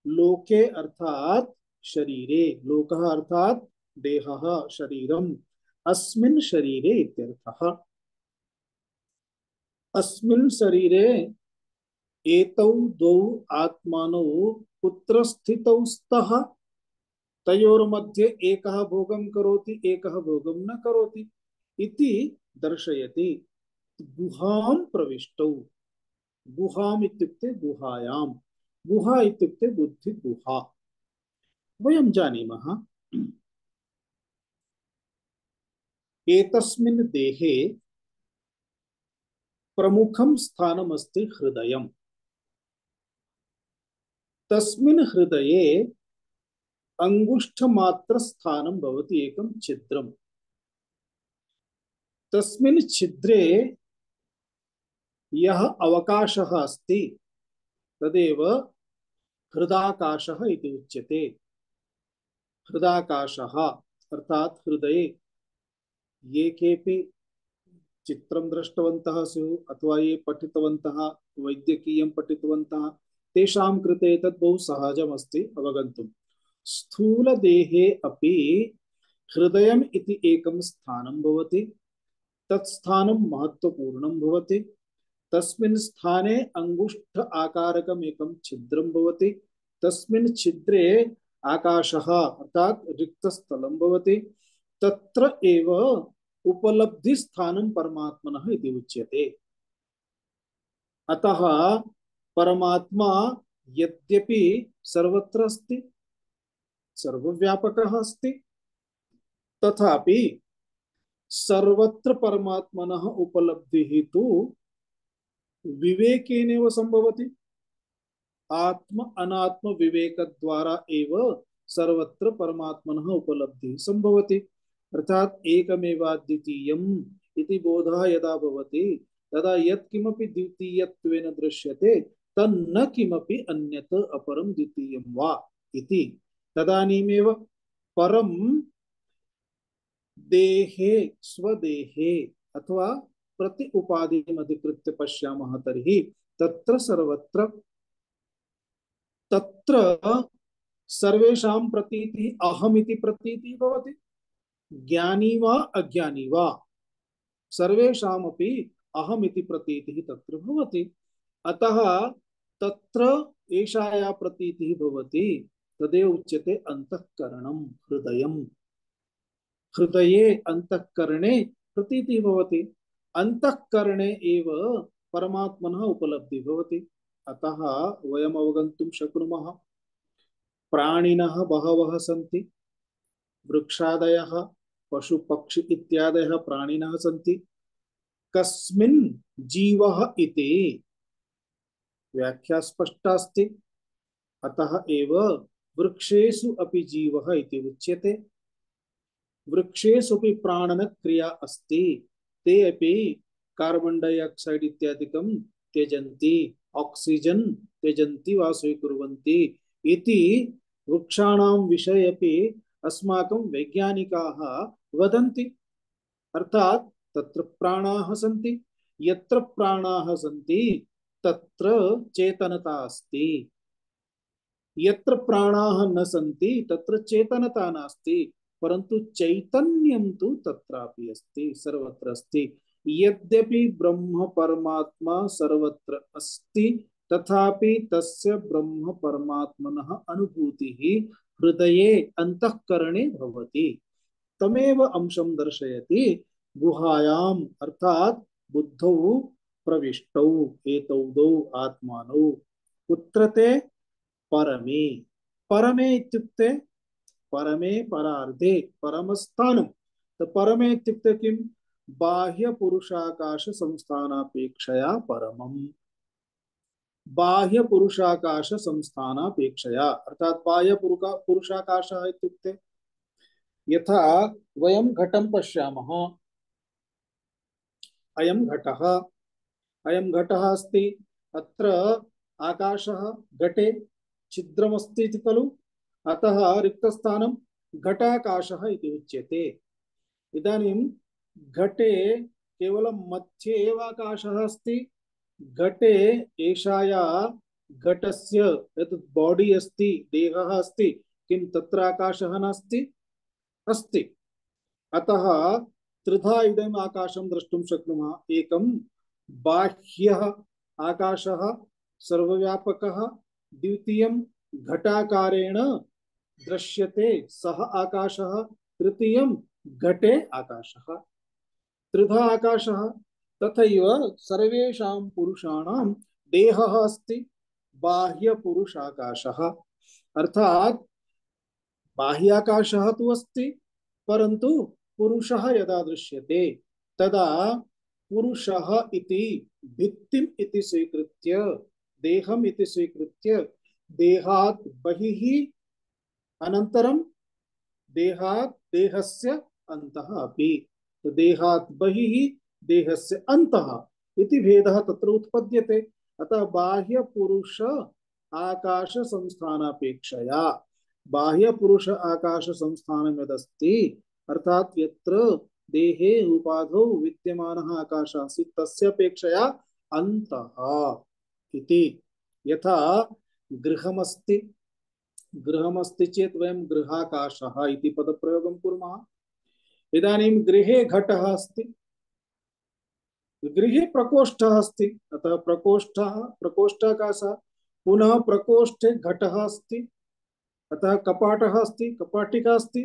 लोके अर्थात शरीरे, लोकः अर्थात देहः शरीरम्, अस्मिन् शरीरे इत्यर्थः। अस्मिन् शरीरे एतौ द्वौ आत्मानौ कुत्र स्थितौ स्तः? तयोर्मध्ये एकः भोगं करोति एकः भोगं न करोति इति दर्शयति। गुहां प्रविष्टौ। गुहाम् इत्युक्ते गुहायां, गुहा इत्युक्ते बुद्धि गुहा। वयं जानीमः एतस्मिन् देहे प्रमुखं स्थानमस्ति हृदयम्। तस्मिन् हृदये अंगुष्ठमात्रस्थानं भवति एकं छिद्रम्। तस्मिन् छिद्रे यः अवकाशः अस्ति तदेव हृदाकाशः इति उच्यते। हृदाकाशः अर्थात हृदये ये केपि चित्रं दृष्टवन्तः स्युः अथवा ये पठितवन्तः वैद्यकीयं पठितवन्तः तेषां कृते तद् बहु सहजमस्ति अवगन्तुं। स्थूलदेहे अपि हृदयम् इति एकं स्थानं भवति। तत् स्थानं महत्वपूर्णं भवति। तस्मिन् स्थाने अंगुष्ठ आकारकम् एकं छिद्रं भवति। तस्मिन् छिद्रे आकाशः अर्थात रिक्तस्थलं भवति। तत्र एव उपलब्धि स्थानं परमात्मनः इति उच्यते। अतः परमात्मा यद्यपि सर्वत्र अस्ति, सर्वव्यापकः अस्ति, तथापि सर्वत्र परमात्मनः उपलब्धिः तु विवेकेनैव संभवति। आत्म अनात्म विवेक द्वारा एव सर्वत्र परमात्मनः उपलब्धिः संभवति। अर्थात एकमेवाद्वितीयम् इति बोधः यदा भवति तदा यत्किमपि द्वितीयत्वेन दृश्यते तन्न किमपि अन्यत् अपरं द्वितीयं वा इति। तदानीमेव परम देहे स्वदेहे अथवा प्रति उपाधिम् अधिकृत्य पश्यामः तर्हि तत्र सर्वत्र तत्र सर्वेषां प्रतीतिः अहमिति प्रतीतिः भवति। ज्ञानी वा अज्ञानी वा सर्वेषामपि अहमिति प्रतीतिः तत्र भवति। अतः तत्र एषा या प्रतीतिः भवति तदेव उच्यते अंतःकरणं हृदयम्। हृदये अंतःकरणे प्रतीतिः भवति। अंतःकरणे एव परमात्मनः उपलब्धिः भवति। अतः वयम् अवगन्तुं शक्नुमः प्राणिनः बहवः सन्ति। वृक्षादयः पशु पक्षी इत्यादयः प्राणिनः सन्ति। कस्मिन् जीवः इति व्याख्या स्पष्टा अस्ति। अतः एव वृक्षेषु अपि जीवः इति उच्यते। वृक्षेषु अपि प्राणन क्रिया अस्ति। ते अपि कार्बन डाइऑक्साइड इत्यादिकं त्यजन्ति, ऑक्सीजन त्यजन्ति वा स्वीकुर्वन्ति इति वृक्षाणां विषये अपि अस्माकं वैज्ञानिकाः वदन्ति। अर्थात तत्र प्राणाः सन्ति। यत्र प्राणाः सन्ति तत्र चेतनता अस्ति। यत्र प्राणाः न सन्ति तत्र चेतनता नास्ति, परन्तु चैतन्यं तु तत्रापि अस्ति, सर्वत्र अस्ति। यद्यपि ब्रह्म परमात्मा सर्वत्र अस्ति तथापि तस्य ब्रह्म परमात्मनः अनुभूतिः हृदये अंतःकरणे भवति। तमेव अंशं दर्शयति गुहायाम् अर्थात बुद्धौ प्रविष्टौ एतौ द्वौ आत्मानौ। कुत्र ते? परमे। परमे इत्युक्ते परमे परार्धे परमस्थानं। तो परमे इत्युक्ते किं? बाह्य पुरुषाकाश संस्थानापेक्षया परमम्। बाह्य पुरुषाकाश संस्थानापेक्षया अर्थात बाह्य पुरुषाकाशः इत्युक्ते यथा वयं घटं पश्यामः। अयं घटः, अयं घटः अस्ति। अत्र आकाशः, घटे छिद्रमस्ति इति खलु। अतः रिक्तस्थानं घटाकाशः इति उच्यते। इदानीं घटे केवलं मध्ये एव आकाशः अस्ति। घटे एषाया घटस्य यत् बॉडी अस्ति, देहः अस्ति, किं तत्र आकाशः नास्ति? अस्ति। अतः त्रिधा इदम् आकाशं द्रष्टुं शक्नुमः। एकं बाह्यः आकाशः सर्वव्यापकः, द्वितीयं घटाकारेण दृश्यते सः आकाशः, तृतीयं घटे आकाशः। त्रिधा आकाशः। तथैव सर्वेषां पुरुषाणां देहः अस्ति, बाह्य पुरुषाकाशः। अर्थात बाह्याकाशः तु अस्ति, परन्तु पुरुषः यदा दृश्यते तदा पुरुषः इति भित्तिम् इति स्वीकृत्य, देहम् इति स्वीकृत्य देहात् बहिः अनन्तरं देहात् देहस्य अन्तः अपि, तो देहात् बहिः देहस्य अन्तः इति भेदः तत्र उत्पद्यते। अतः बाह्य पुरुष आकाश संस्थानापेक्षया बाह्य पुरुष आकाश संस्थानं यदस्ति, अर्थात यत्र देहे उपाधौ विद्यमानः आकाशः अस्ति तस्य अपेक्षया अन्तः इति। यथा गृहमस्ति, गृहमस्ति चेत् वयं गृहाकाशः इति पदप्रयोगं कुर्मः। इदानीं गृहे घटः अस्ति, गृहे प्रकोष्ठः अस्ति, अतः प्रकोष्ठः प्रकोष्ठाकाशः, पुनः प्रकोष्ठे घटः अस्ति, अतः कपाटः अस्ति, कपाटिका अस्ति,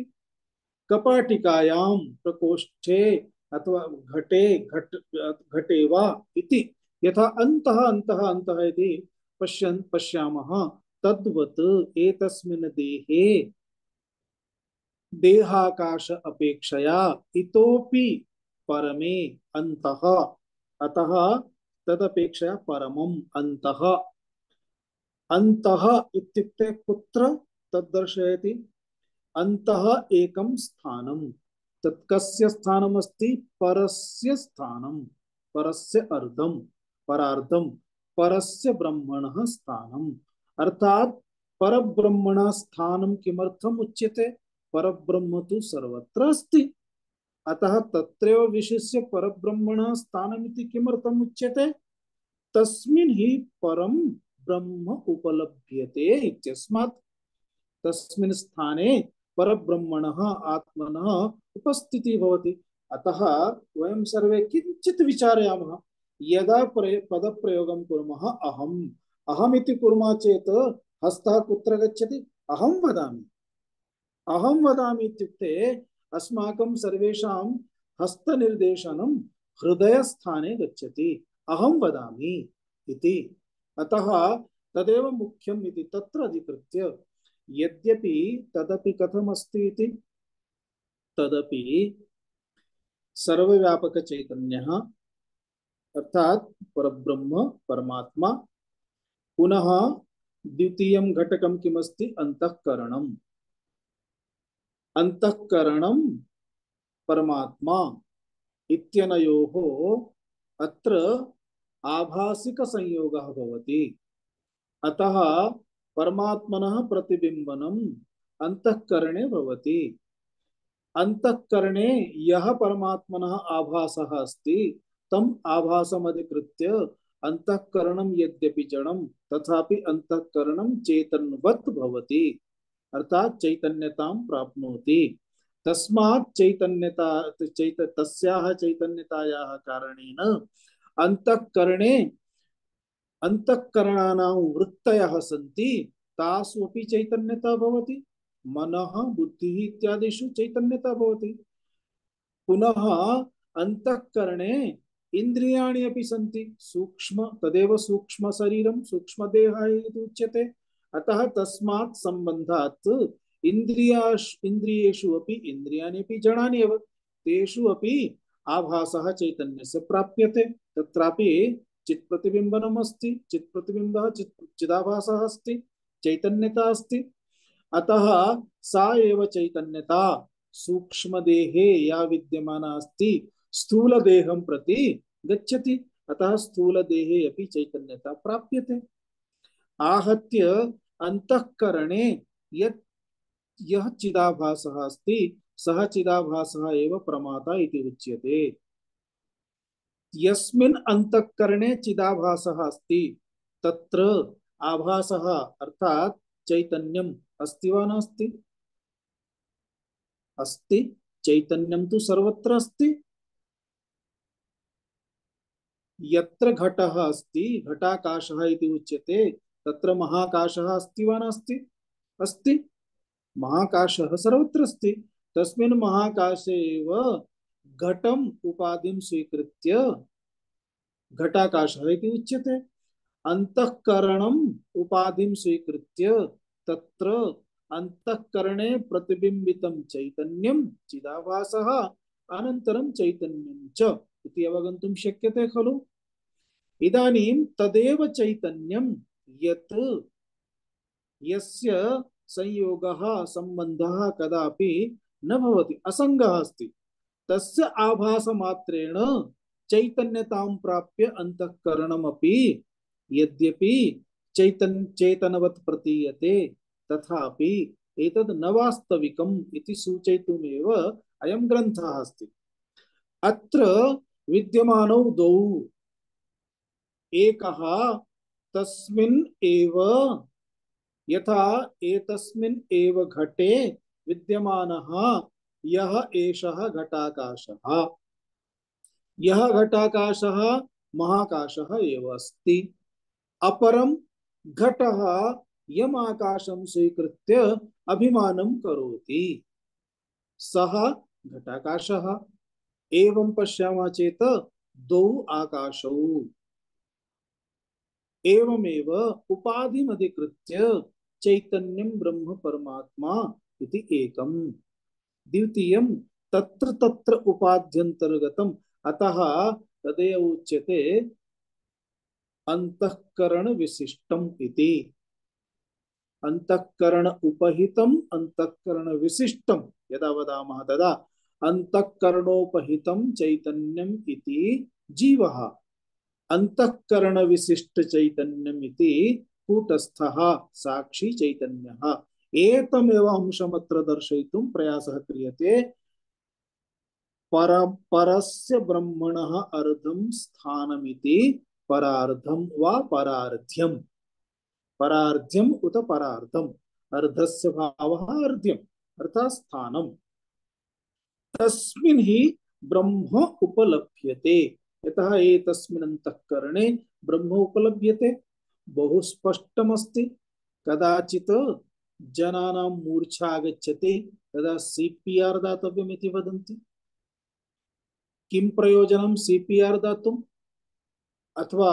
कपाटिकायां प्रकोष्ठे अथवा घटे घटे वा इति यथा अन्तः अन्तः अन्तः इति पश्यामः, तद्वत् एतस्मिन् देहे देहाकाश अपेक्षया इतोपि परमे अन्तः, अतः तदपेक्षया परमम् अन्तः। अन्तः इत्युक्ते कुत्र तद्दर्शयति, अन्तः एकं स्थानं, तत् कस्य स्थानम् अस्ति, परस्य स्थानं, परस्य अर्धं परार्धं, परस्य ब्रह्मणः स्थानम्, अर्थात परब्रह्मणः स्थानं किमर्थम् उच्यते, परब्रह्म तु सर्वत्र अस्ति, अतः तत्रैव विशिष्य परब्रह्मणः स्थानमिति किमर्थम् उच्यते, तस्मिन् हि परं ब्रह्म उपलभ्यते इत्यस्मात्, तस्मिन् स्थाने परब्रह्मणः आत्मनः उपस्थितिः भवति। अतः वयं सर्वे किञ्चित् विचारयामः, यदा पदप्रयोगं कुर्मः, अहम् अहमिति कुर्मः चेत् हस्तः कुत्र गच्छति, अहं वदामि, अहं वदामि इत्युक्ते अस्माकं सर्वेषां हस्तनिर्देशनं हृदयस्थाने गच्छति, अहं वदामि इति। अतः तदेव मुख्यम् इति तत्र अधिकृत्य, यद्यपि तदपि कथमस्ति इति, तदपि सर्वव्यापक चैतन्यः अर्थात परब्रह्म परमात्मा, पुनः द्वितीयं घटकं किमस्ति, अंतःकरणम्, अंतःकरणं परमात्मा इत्यनयोः अत्र आभासिक संयोगः भवति। अतः परमात्मनः प्रतिबिंबनम् अंतःकरणे भवति। अंतःकरणे यः परमात्मनः आभासः अस्ति तम् आभासमधिकृत्य अंतःकरणं यद्यपि जडं तथापि अंतःकरणं चेतनवत् भवति, अर्थात चैतन्यतां प्राप्नोति। तस्मात् तस्याः चैतन्यतायाः कारणेन अंतःकरणे अंतःकरणानां वृत्तयः सन्ति, तासु अपि चैतन्यता भवति, मनः बुद्धिः इत्यादिषु चैतन्यता भवति। पुनः अंतःकरणे इंद्रियाणि अपि सन्ति, सूक्ष्म तदेव सूक्ष्म शरीरं सूक्ष्म देहः इति उच्यते। अतः तस्मात् संबन्धात् इंद्रियेषु अपि इंद्रियाणि अपि जडानि एव, तेषु अपि आभासः चैतन्यस्य प्राप्यते। तत्रापि चित्प्रतिबिम्बनम् अस्ति, चित्प्रतिबिम्बः चिदाभासः अस्ति, चैतन्यता अस्ति। अतः सा एव चैतन्यता सूक्ष्मदेहे या विद्यमाना अस्ति स्थूलदेहं प्रति गच्छति, अतः स्थूलदेहे अपि चैतन्यता प्राप्यते। आहत्य अंतःकरणे यः चिदाभासः अस्ति सः चिदाभासः एव प्रमाता इति उच्यते। यस्मिन् अंतःकरणे चिदाभासः अस्ति तत्र आभासः अर्थात चैतन्यम् अस्ति वा नास्ति? अस्ति, चैतन्यं तु सर्वत्र अस्ति। यत्र घटः अस्ति घटाकाशः इति उच्यते, तत्र महाकाशः अस्ति वा नास्ति? अस्ति, महाकाशः सर्वत्र अस्ति। तस्मिन् महाकाशे एव घटम् उपाधिं स्वीकृत्य घटाकाशः इति उच्यते। अंतःकरणम् उपाधिं स्वीकृत्य तत्र अंतःकरणे प्रतिबिंबितं चैतन्यं चिदाभासः अनन्तरं चैतन्यं च इति अवगन्तुं शक्यते खलु। इदानीं तदेव चैतन्यं यत् यस्य संयोगः संबन्धः कदापि न भवति, असंगः अस्ति। तस्य आभासमात्रेण चैतन्यतां प्राप्य अंतःकरणमपि यद्यपि चेतनवत् प्रतीयते तथापि एतद् न वास्तविकम् इति सूचयितुमेव अयं ग्रन्थः अस्ति। अत्र विद्यमानौ द्वौ एकः तस्मिन् एव यथा एतस्मिन् एव घटे विद्यमानः यः एषः घटाकाशः, यः घटाकाशः महाकाशः एव अस्ति। अपरं घटः यम् आकाशं स्वीकृत्य अभिमानं करोति सः घटाकाशः। एवं पश्यामः चेत् द्वौ आकाशौ। एवमेव उपाधिमधिकृत्य चैतन्यं ब्रह्म परमात्मा इति एकम्। द्वितीयं तत्र तत्र उपाध्यन्तर्गतम्, अतः तदेव उच्यते अंतःकरण विशिष्टम् इति। अंतःकरण उपहितम् अंतःकरण विशिष्टम् यदा वदामः तदा अंतःकरणोपहितं चैतन्यम् इति जीवः, अंतःकरण विशिष्ट चैतन्यम् इति कूटस्थः साक्षी चैतन्यः। एतमेव अंशमत्र दर्शयितुं प्रयासः क्रियते। परस्य ब्रह्मणः अर्धं स्थानमिति परार्धं वा परार्ध्यम्, परार्ध्यम् उत परार्धम्, अर्धस्य भावः अर्ध्यम् अर्थात् स्थानम्। तस्मिन् हि ब्रह्म उपलभ्यते, यतः एतस्मिन् अंतःकरणे ब्रह्म उपलभ्यते। बहु स्पष्टमस्ति। कदाचित् जनानां मूर्छा आगच्छति तदा CPR दातव्यम् इति वदन्ति। किं प्रयोजनं CPR दातुम्? अथवा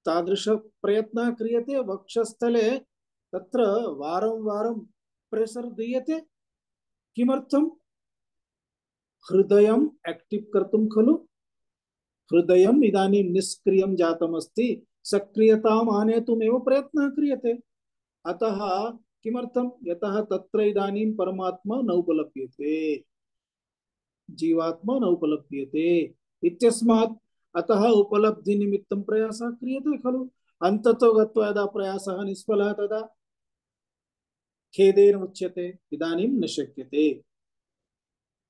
तादृश प्रयत्नः क्रियते वक्षस्थले, तत्र वारं वारं प्रेशर् दीयते। किमर्थं? हृदयम् एक्टिव् कर्तुं खलु। हृदयम् इदानीं निष्क्रियं जातमस्ति, सक्रियताम् आनेतुमेव प्रयत्नः क्रियते। अतः किमर्थं? यतः तत्र इदानीं परमात्मा न उपलभ्यते, जीवात्मा न उपलभ्यते इत्यस्मात् अतः उपलब्धि निमित्तं प्रयासः क्रियते खलु। अन्ततो गत्वा यदा प्रयासः निष्फलः तदा खेदेन उच्यते इदानीं न शक्यते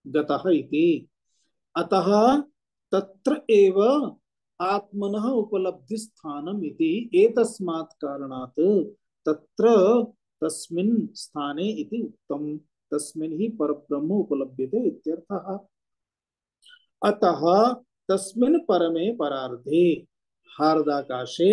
गतः इति। अतः तत्र एव आत्मनः उपलब्धि स्थानम् इति। एतस्मात् कारणात् तत्र तस्मिन् स्थाने इति उक्तम्। तस्मिन् हि परब्रह्म उपलभ्यते इत्यर्थः। अतः तस्मिन् परमे परार्धे हार्दाकाशे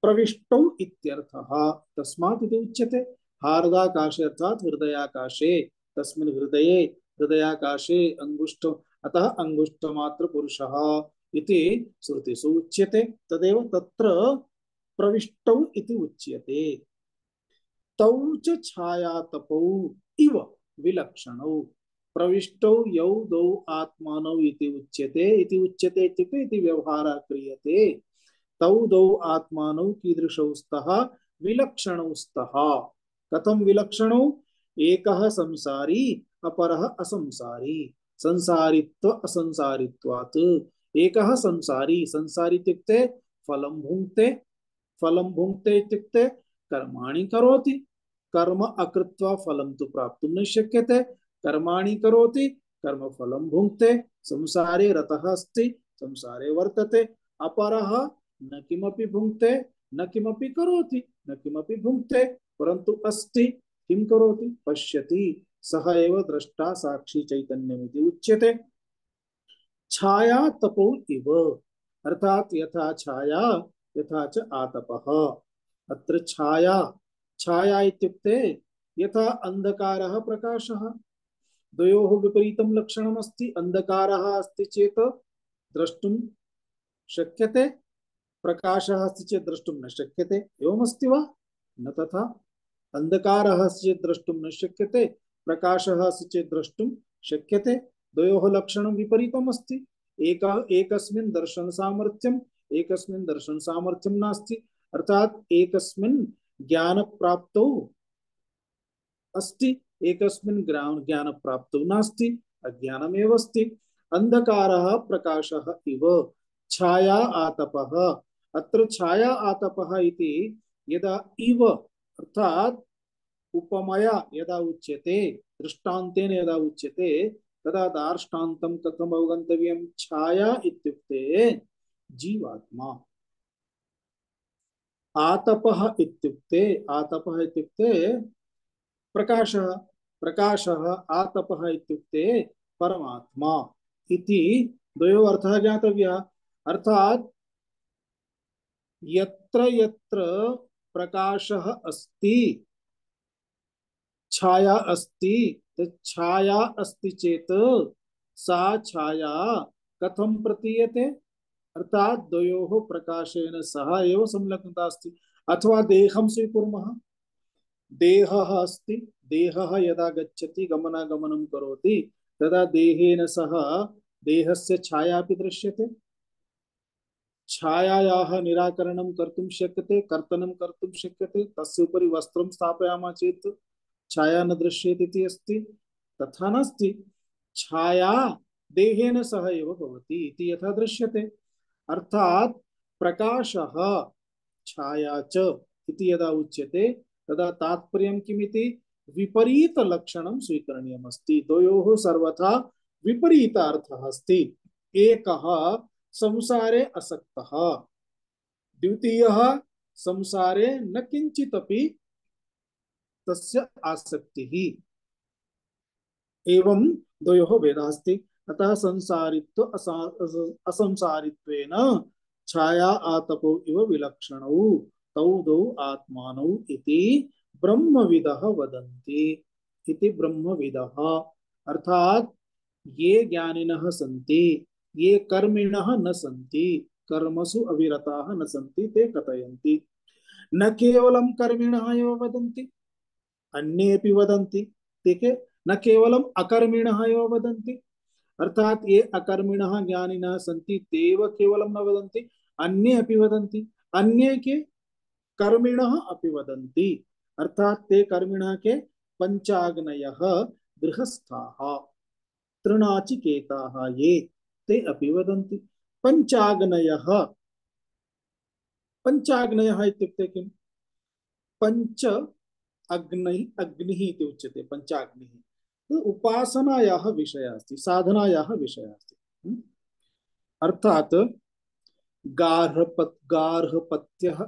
प्रविष्टौ इत्यर्थः। तस्मात् इति उच्यते। हार्दाकाशे अर्थात् हृदयाकाशे, तस्मिन् हृदये हृदयाकाशे अंगुष्ठ, अतः अंगुष्ठमात्र पुरुषः इति श्रुतिषु उच्यते। तदेव तत्र प्रविष्टौ इति उच्यते। तौ च छायातपौ इव विलक्षणौ प्रविष्टौ यौ द्वौ आत्मानौ इति उच्यते। इति उच्यते इत्युक्ते इति व्यवहारः क्रियते। तौ द्वौ आत्मानौ कीदृशौ स्तः? विलक्षणौ स्तः। कथं विलक्षणौ? एकः संसारी अपरः असंसारी। संसारित्व असंसारित्वात् एकः संसारी। संसारी इत्युक्ते फलं भुङ्क्ते। फलं भुङ्क्ते इत्युक्ते कर्माणि करोति। कर्म अकृत्वा फलं तु प्राप्तुं न शक्यते। कर्माणि करोति, कर्मफलं भुङ्क्ते। संसारे रतः अस्ति, संसारे वर्तते। अपरः न किमपि भुङ्क्ते, न किमपि करोति, न किमपि भुङ्क्ते, परन्तु अस्ति। किं करोति? पश्यति। सः एव द्रष्टा साक्षी चैतन्यमिति उच्यते। छाया तपो इव, अर्थात यथा छाया यथा च आतपः। अत्र छाया, छाया इत्युक्ते यथा अंधकारः प्रकाशः, द्वयोः विपरीतं लक्षणमस्ति। अंधकारः अस्ति चेत् द्रष्टुं शक्यते, प्रकाशः अस्ति चेत् द्रष्टुं न शक्यते। एवमस्ति वा? न तथा। अंधकारः अस्ति चेत् द्रष्टुं न शक्यते, प्रकाशः अस्ति चेत् द्रष्टुं शक्यते। द्वयोः लक्षणं विपरीतम् अस्ति। एकस्मिन् दर्शन सामर्थ्यम्, एकस्मिन् दर्शन सामर्थ्यं नास्ति। अर्थात् एकस्मिन् ज्ञान प्राप्तौ अस्ति, एकस्मिन् ज्ञान प्राप्तौ नास्ति, अज्ञानमेव अस्ति। अंधकारः प्रकाशः इव छाया आतपः। अत्र छाया आतपः इति यदा इव अर्थात उपमया यदा उच्यते, दृष्टान्तेन यदा उच्यते, तदा दार्ष्टान्तं कथम् अवगन्तव्यं? छाया इत्युक्ते जीवात्मा, आतपः इत्युक्ते प्रकाशः, प्रकाशः आतपः इत्युक्ते परमात्मा इति द्वयोः अर्थः ज्ञातव्यः। अर्थात यत्र यत्र प्रकाशः अस्ति, छाया अस्ति, छाया अस्ति चेत सा छाया कथं प्रतीयते? अर्थात द्वयोः प्रकाशेन सह एव संलग्नता अस्ति। अथवा देहं स्वीकुर्मः, देहः अस्ति, देहः यदा गच्छति गमनागमनं करोति तदा देहेन सह देहस्य छाया अपि दृश्यते। छायायाः निराकरणं कर्तुं शक्यते, कर्तनं कर्तुं शक्यते। तस्य उपरि वस्त्रं स्थापयामः चेत् छाया न दृश्यते इति अस्ति। तथा नास्ति, छाया देहेन सह एव भवति इति यथा दृश्यते। अर्थात प्रकाशः छाया च इति यदा उच्यते तदा तात्पर्यं किमिति? विपरीत लक्षणं स्वीकरणीयमस्ति। द्वयोः सर्वथा विपरीतार्थः अस्ति। एकः संसारे असक्तः, द्वितीयः संसारे न किंचिदपि तस्य आसक्तिः। एवं द्वयोः भेदः अस्ति। अतः संसारित्व असंसारित्वेन छाया आतपौ इव विलक्षणौ तौ द्वौ आत्मानौ इति ब्रह्मविदः वदन्ति। इति ब्रह्मविदः अर्थात ये ज्ञानिनः सन्ति, ये कर्मिणः न सन्ति, कर्मसु अविरताः न सन्ति, ते कथयन्ति। न केवलं कर्मिणः एव वदन्ति, अन्येपि वदन्ति। ठीक है, न केवलम अकर्मिणः एव वदन्ति, अर्थात ये अकर्मिणः ज्ञानिनः सन्ति तेव केवलं न वदन्ति, अन्ये अपि वदन्ति। अन्ये के कर्मिणः अपि वदन्ति, अर्थात ते कर्मिणः के पंचाग्नयः गृहस्थाः तृणाचिकेताः ये ते अपि वदन्ति। पंचाग्नयः, पंचाग्नयः इत्युक्ते किम्? पंच अग्निः इति उच्यते। पंचाग्निः उपासनायाः विषयः अस्ति, साधनायाः विषयः अस्ति। अर्थात गार्हपत्यः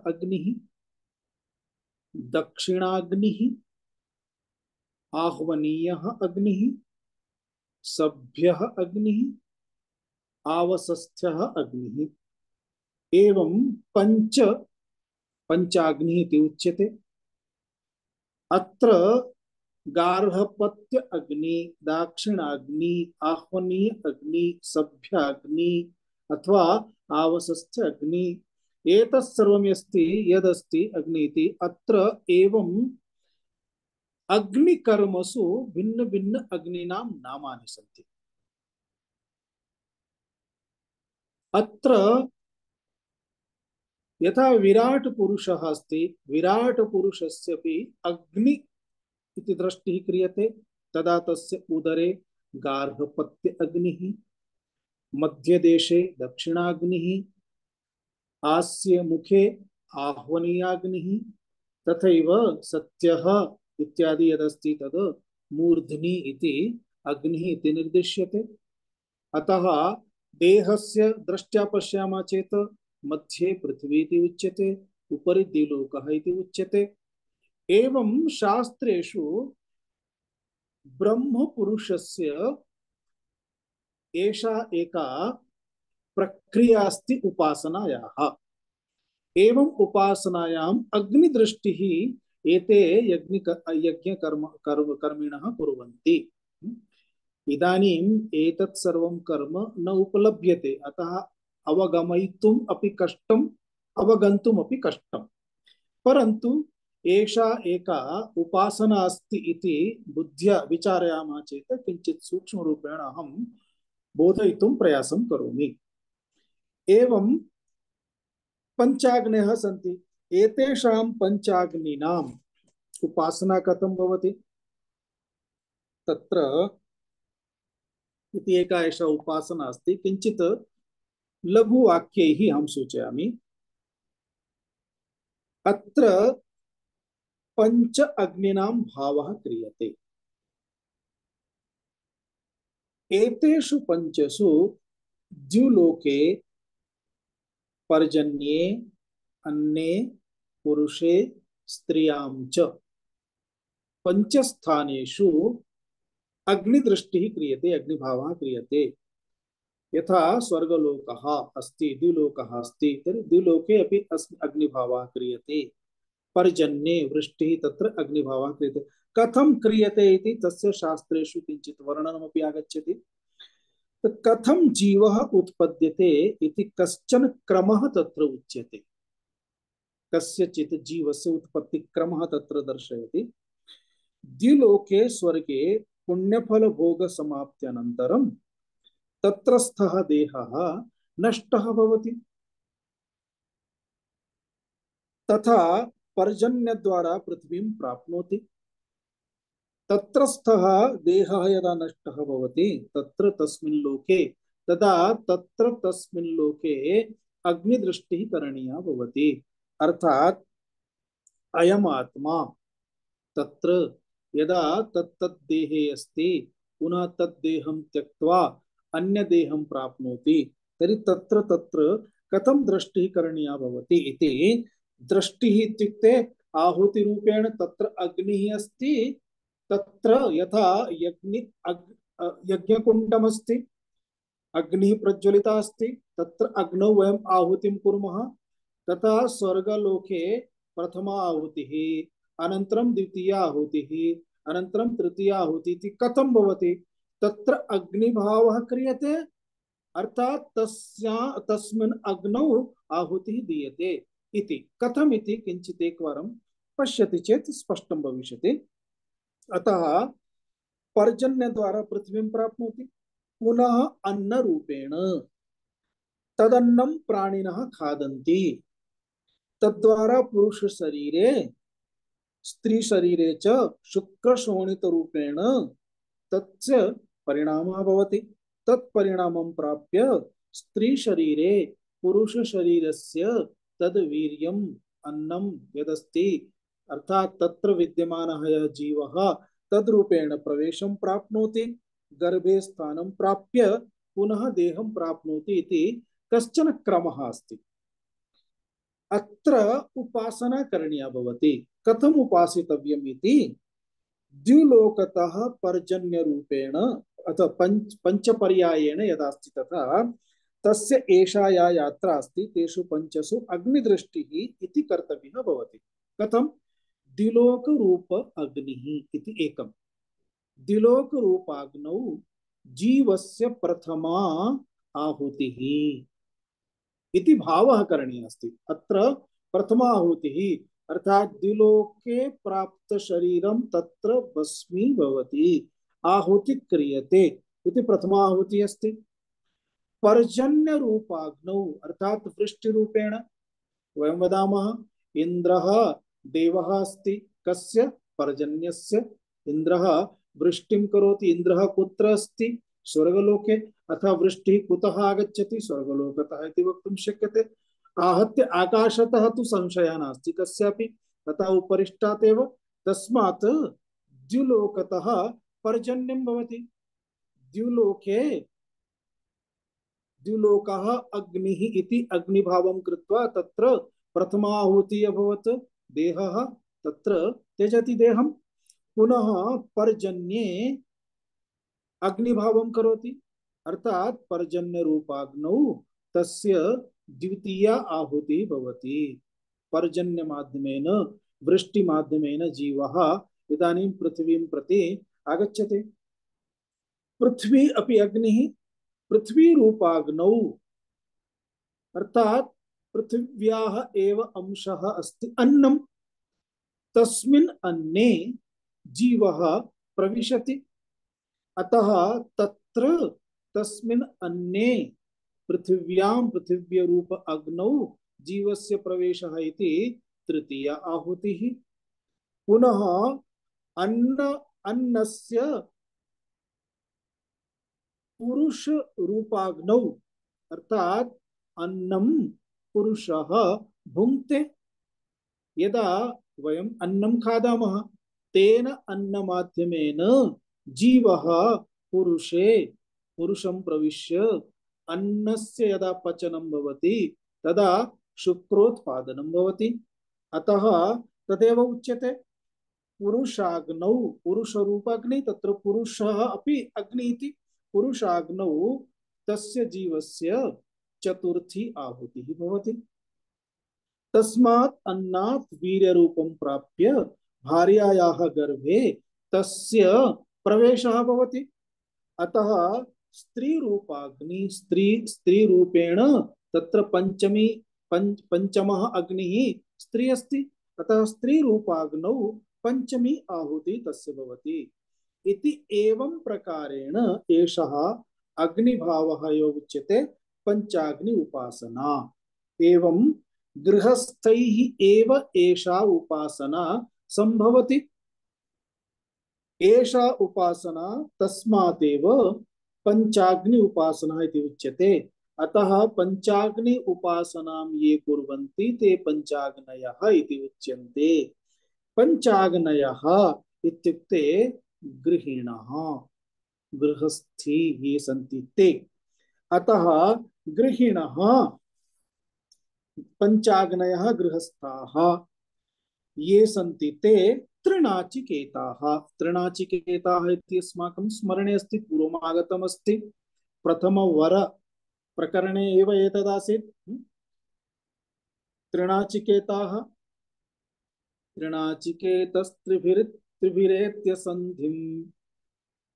अग्निः, दक्षिणाग्निः, आह्वनीयः अग्निः, सभ्यः अग्निः, आवसस्थ्यः अग्निः। एवं पंचाग्निः इति उच्यते। अत्र गार्हपत्य अग्नि, दाक्षिणाग्नि, आह्वनीय अग्नि, सभ्य अग्नि अथवा आवसस्थ्य अग्नि, एतत् सर्वम् अस्ति यदस्ति अग्नि इति। अत्र एवं अग्निकर्मसु भिन्न भिन्न अग्नीनां नामानि सन्ति। अत्र यथा विराट पुरुषः अस्ति, विराट पुरुषस्यपि अग्नि इति दृष्टिः क्रियते। तदा तस्य उदरे गार्हपत्य अग्निः, मध्यदेशे दक्षिणाग्निः, आस्य मुखे आह्वनीयाग्निः, तथैव सत्यः इत्यादि यदस्ति तद् मूर्ध्नि इति अग्निः इति निर्दिश्यते। अतः देहस्य दृष्ट्या पश्यामः चेत् मध्ये पृथ्वी इति उच्यते, उपरि द्युलोकः इति उच्यते। एवं शास्त्रेषु ब्रह्म पुरुषस्य एषा एका प्रक्रिया अस्ति उपासनायाः। एवं उपासनायाम् अग्निदृष्टिः एते कर्मिणः कुर्वन्ति। इदानीम् एतत् सर्वं कर्म न उपलभ्यते, अतः अवगमयितुम् अपि कष्टम्, अवगन्तुम् अपि कष्टम्। परन्तु एषा एका उपासना अस्ति इति बुद्ध्या विचारयामः चेत् किञ्चित् सूक्ष्मरूपेण अहं बोधयितुं प्रयासं करोमि। एवं पंचाग्नयः सन्ति। एतेषां पञ्चाग्नीनाम् उपासना कथं भवति? तत्र इति एका एषा उपासना अस्ति। किञ्चित् लघुवाक्यैः अहं सूचयामि। अत्र पञ्च अग्नीनां भावः क्रियते। एतेषु पञ्चसु द्युलोके पर्जन्ये अन्ये पुरुषे स्त्रियां च पञ्चस्थानेषु अग्निदृष्टिः क्रियते, अग्निभावः क्रियते। यथा स्वर्गलोकः अस्ति, द्युलोकः अस्ति, तर्हि द्युलोके अपि अग्निभावः क्रियते। पर्जन्ये वृष्टिः तत्र अग्निभावः क्रियते। कथं क्रियते इति तस्य शास्त्रेषु किञ्चित् वर्णनमपि आगच्छति। कथं जीवः उत्पद्यते इति कश्चन क्रमः तत्र उच्यते। कस्यचित् जीवस्य उत्पत्तिक्रमः तत्र दर्शयति। द्युलोके स्वर्गे पुण्यफलभोगसमाप्त्यनन्तरं तत्रस्थः देहः नष्टः भवति। तथा पर्जन्यद्वारा पृथ्वीं प्राप्नोति। तत्रस्थः देहः यदा नष्टः भवति तत्र तस्मिन् लोके तदा तत्र तस्मिन् लोके अग्निदृष्टिः करणीया भवति। अर्थात् अयम् आत्मा तत्र यदा तत्तद् देहे अस्ति पुनः तद् देहं त्यक्त्वा अन्य देहं प्राप्नोति तर्हि तत्र तत्र कथं दृष्टिः करणीया भवति इति। दृष्टिः इत्युक्ते आहुतिरूपेण तत्र अग्निः अस्ति। तत्र यथा यज्ञकुण्डमस्ति, अग्निः प्रज्वलिता अस्ति, तत्र अग्नौ वयम् आहुतिं कुर्मः। तथा स्वर्गलोके प्रथमा आहुतिः, अनन्तरं द्वितीया आहुतिः, अनन्तरं तृतीया आहुतिः इति कथं भवति? तत्र अग्निभावः क्रियते, अर्थात् तस्मिन् अग्नौ आहुतिः दीयते इति। कथम् इति किञ्चित् एकवारं पश्यति चेत् स्पष्टं भविष्यति। अतः पर्जन्यद्वारा पृथ्वीं प्राप्नोति, पुनः अन्नरूपेण तदन्नं प्राणिनः खादन्ति। तद्वारा पुरुषशरीरे स्त्रीशरीरे च शुक्रशोणितरूपेण तस्य परिणामः भवति। तत्परिणामं प्राप्य स्त्रीशरीरे पुरुषशरीरस्य तद्वीर्यम् अन्नं यदस्ति, अर्थात् तत्र विद्यमानः यः जीवः तद्रूपेण प्रवेशं प्राप्नोति, गर्भे स्थानं प्राप्य पुनः देहं प्राप्नोति इति कश्चन क्रमः अस्ति। अत्र उपासना करणीया भवति। कथम् उपासितव्यम् इति? द्युलोकतः पर्जन्यरूपेण अथवा पंचपर्यायेण यदा अस्ति तथा तस्य एषा या यात्रा अस्ति तेषु पञ्चसु अग्निदृष्टिः इति कर्तव्यः भवति। कथं? द्युलोकरूप अग्निः इति एकम्। द्युलोकरूपाग्नौ जीवस्य प्रथमा आहुतिः इति भावः करणीयः अस्ति। अत्र प्रथमा आहुतिः अर्थात् द्युलोके प्राप्त शरीरं तत्र भस्मी भवति, आहुति क्रियते इति प्रथमा आहुतिः अस्ति। पर्जन्य रूपाग्नौ अर्थात् वृष्टिरूपेण वयं वदामः इन्द्रः देवः अस्ति। कस्य? पर्जन्यस्य। इन्द्रः वृष्टिं करोति। इन्द्रः कुत्र अस्ति? स्वर्गलोके। अथ वृष्टिः कुतः आगच्छति? स्वर्गलोकतः इति वक्तुं शक्यते। आहत्य आकाशतः तु संशयः नास्ति कस्यापि, तथा उपरिष्टात् एव। तस्मात् द्युलोकतः पर्जन्यं भवति। द्युलोकः अग्निः इति अग्निभावं कृत्वा तत्र प्रथमा आहुतिः अभवत्। देहः तत्र त्यजति देहं, पुनः पर्जन्ये अग्निभावं करोति, अर्थात् पर्जन्य रूपाग्नौ तस्य द्वितीया आहुतिः भवति। पर्जन्य माध्यमेन वृष्टि माध्यमेन जीवः इदानीं पृथ्वीं प्रति आगच्छति। पृथ्वी अपि अग्निः। पृथ्वी रूपाग्नौ अर्थात् पृथिव्याः एव अंशः अस्ति अन्नं। तस्मिन् अन्ने जीवः प्रविशति। अतः तत्र तस्मिन् अन्ने पृथिव्यां पृथिव्यरूप अग्नौ जीवस्य प्रवेशः इति तृतीय आहुतिः। पुनः अन्नस्य पुरुष रूपाग्नौ, अर्थात अन्नम पुरुषः भुङ्क्ते। यदा वयम् अन्नं खादामः तेन अन्नमाध्यमेन जीवः पुरुषे पुरुषं प्रविश्य अन्नस्य यदा पचनं भवति तदा शुक्रोत्पादनं भवति। अतः तदेव उच्यते पुरुषाग्नौ, पुरुषरूपाग्नि, तत्र पुरुषः अपि अग्नि इति। पुरुषाग्नौ तस्य जीवस्य चतुर्थी आहुतिः भवति। तस्मात् अन्नात् वीर्यरूपं प्राप्य भार्यायाः गर्भे तस्य प्रवेशः भवति। अतः स्त्री रूपाग्नि, स्त्री रूपेण तत्र पंचमः अग्निः स्त्री अस्ति। अतः स्त्री रूपाग्नौ पंचमी आहुति तस्य भवति इति। एवं प्रकारेण एषः अग्निभावः यो उच्यते पंचाग्नि उपासना। एवं गृहस्थैः एव एषा उपासना संभवति। एषा उपासना तस्मादेव पंचाग्नि उपासना इति उच्यते। अतः पंचाग्नि उपासनां ये कुर्वन्ति ते पंचाग्नयः इति उच्यन्ते। पंचाग्नयः इत्युक्ते गृहिणः, गृहस्थी ये सन्ति ते। अतः गृहिणः पंचाग्नयः गृहस्थाः ये सन्ति ते त्रिनाचिकेताः। त्रिनाचिकेताः इति अस्माकं स्मरणे अस्ति, पूर्वमागतम् अस्ति। प्रथमवर प्रकरणे एव एतदासीत्। त्रिनाचिकेताः, त्रिनाचिकेतस्त्रिभिरेत्यसन्धिम्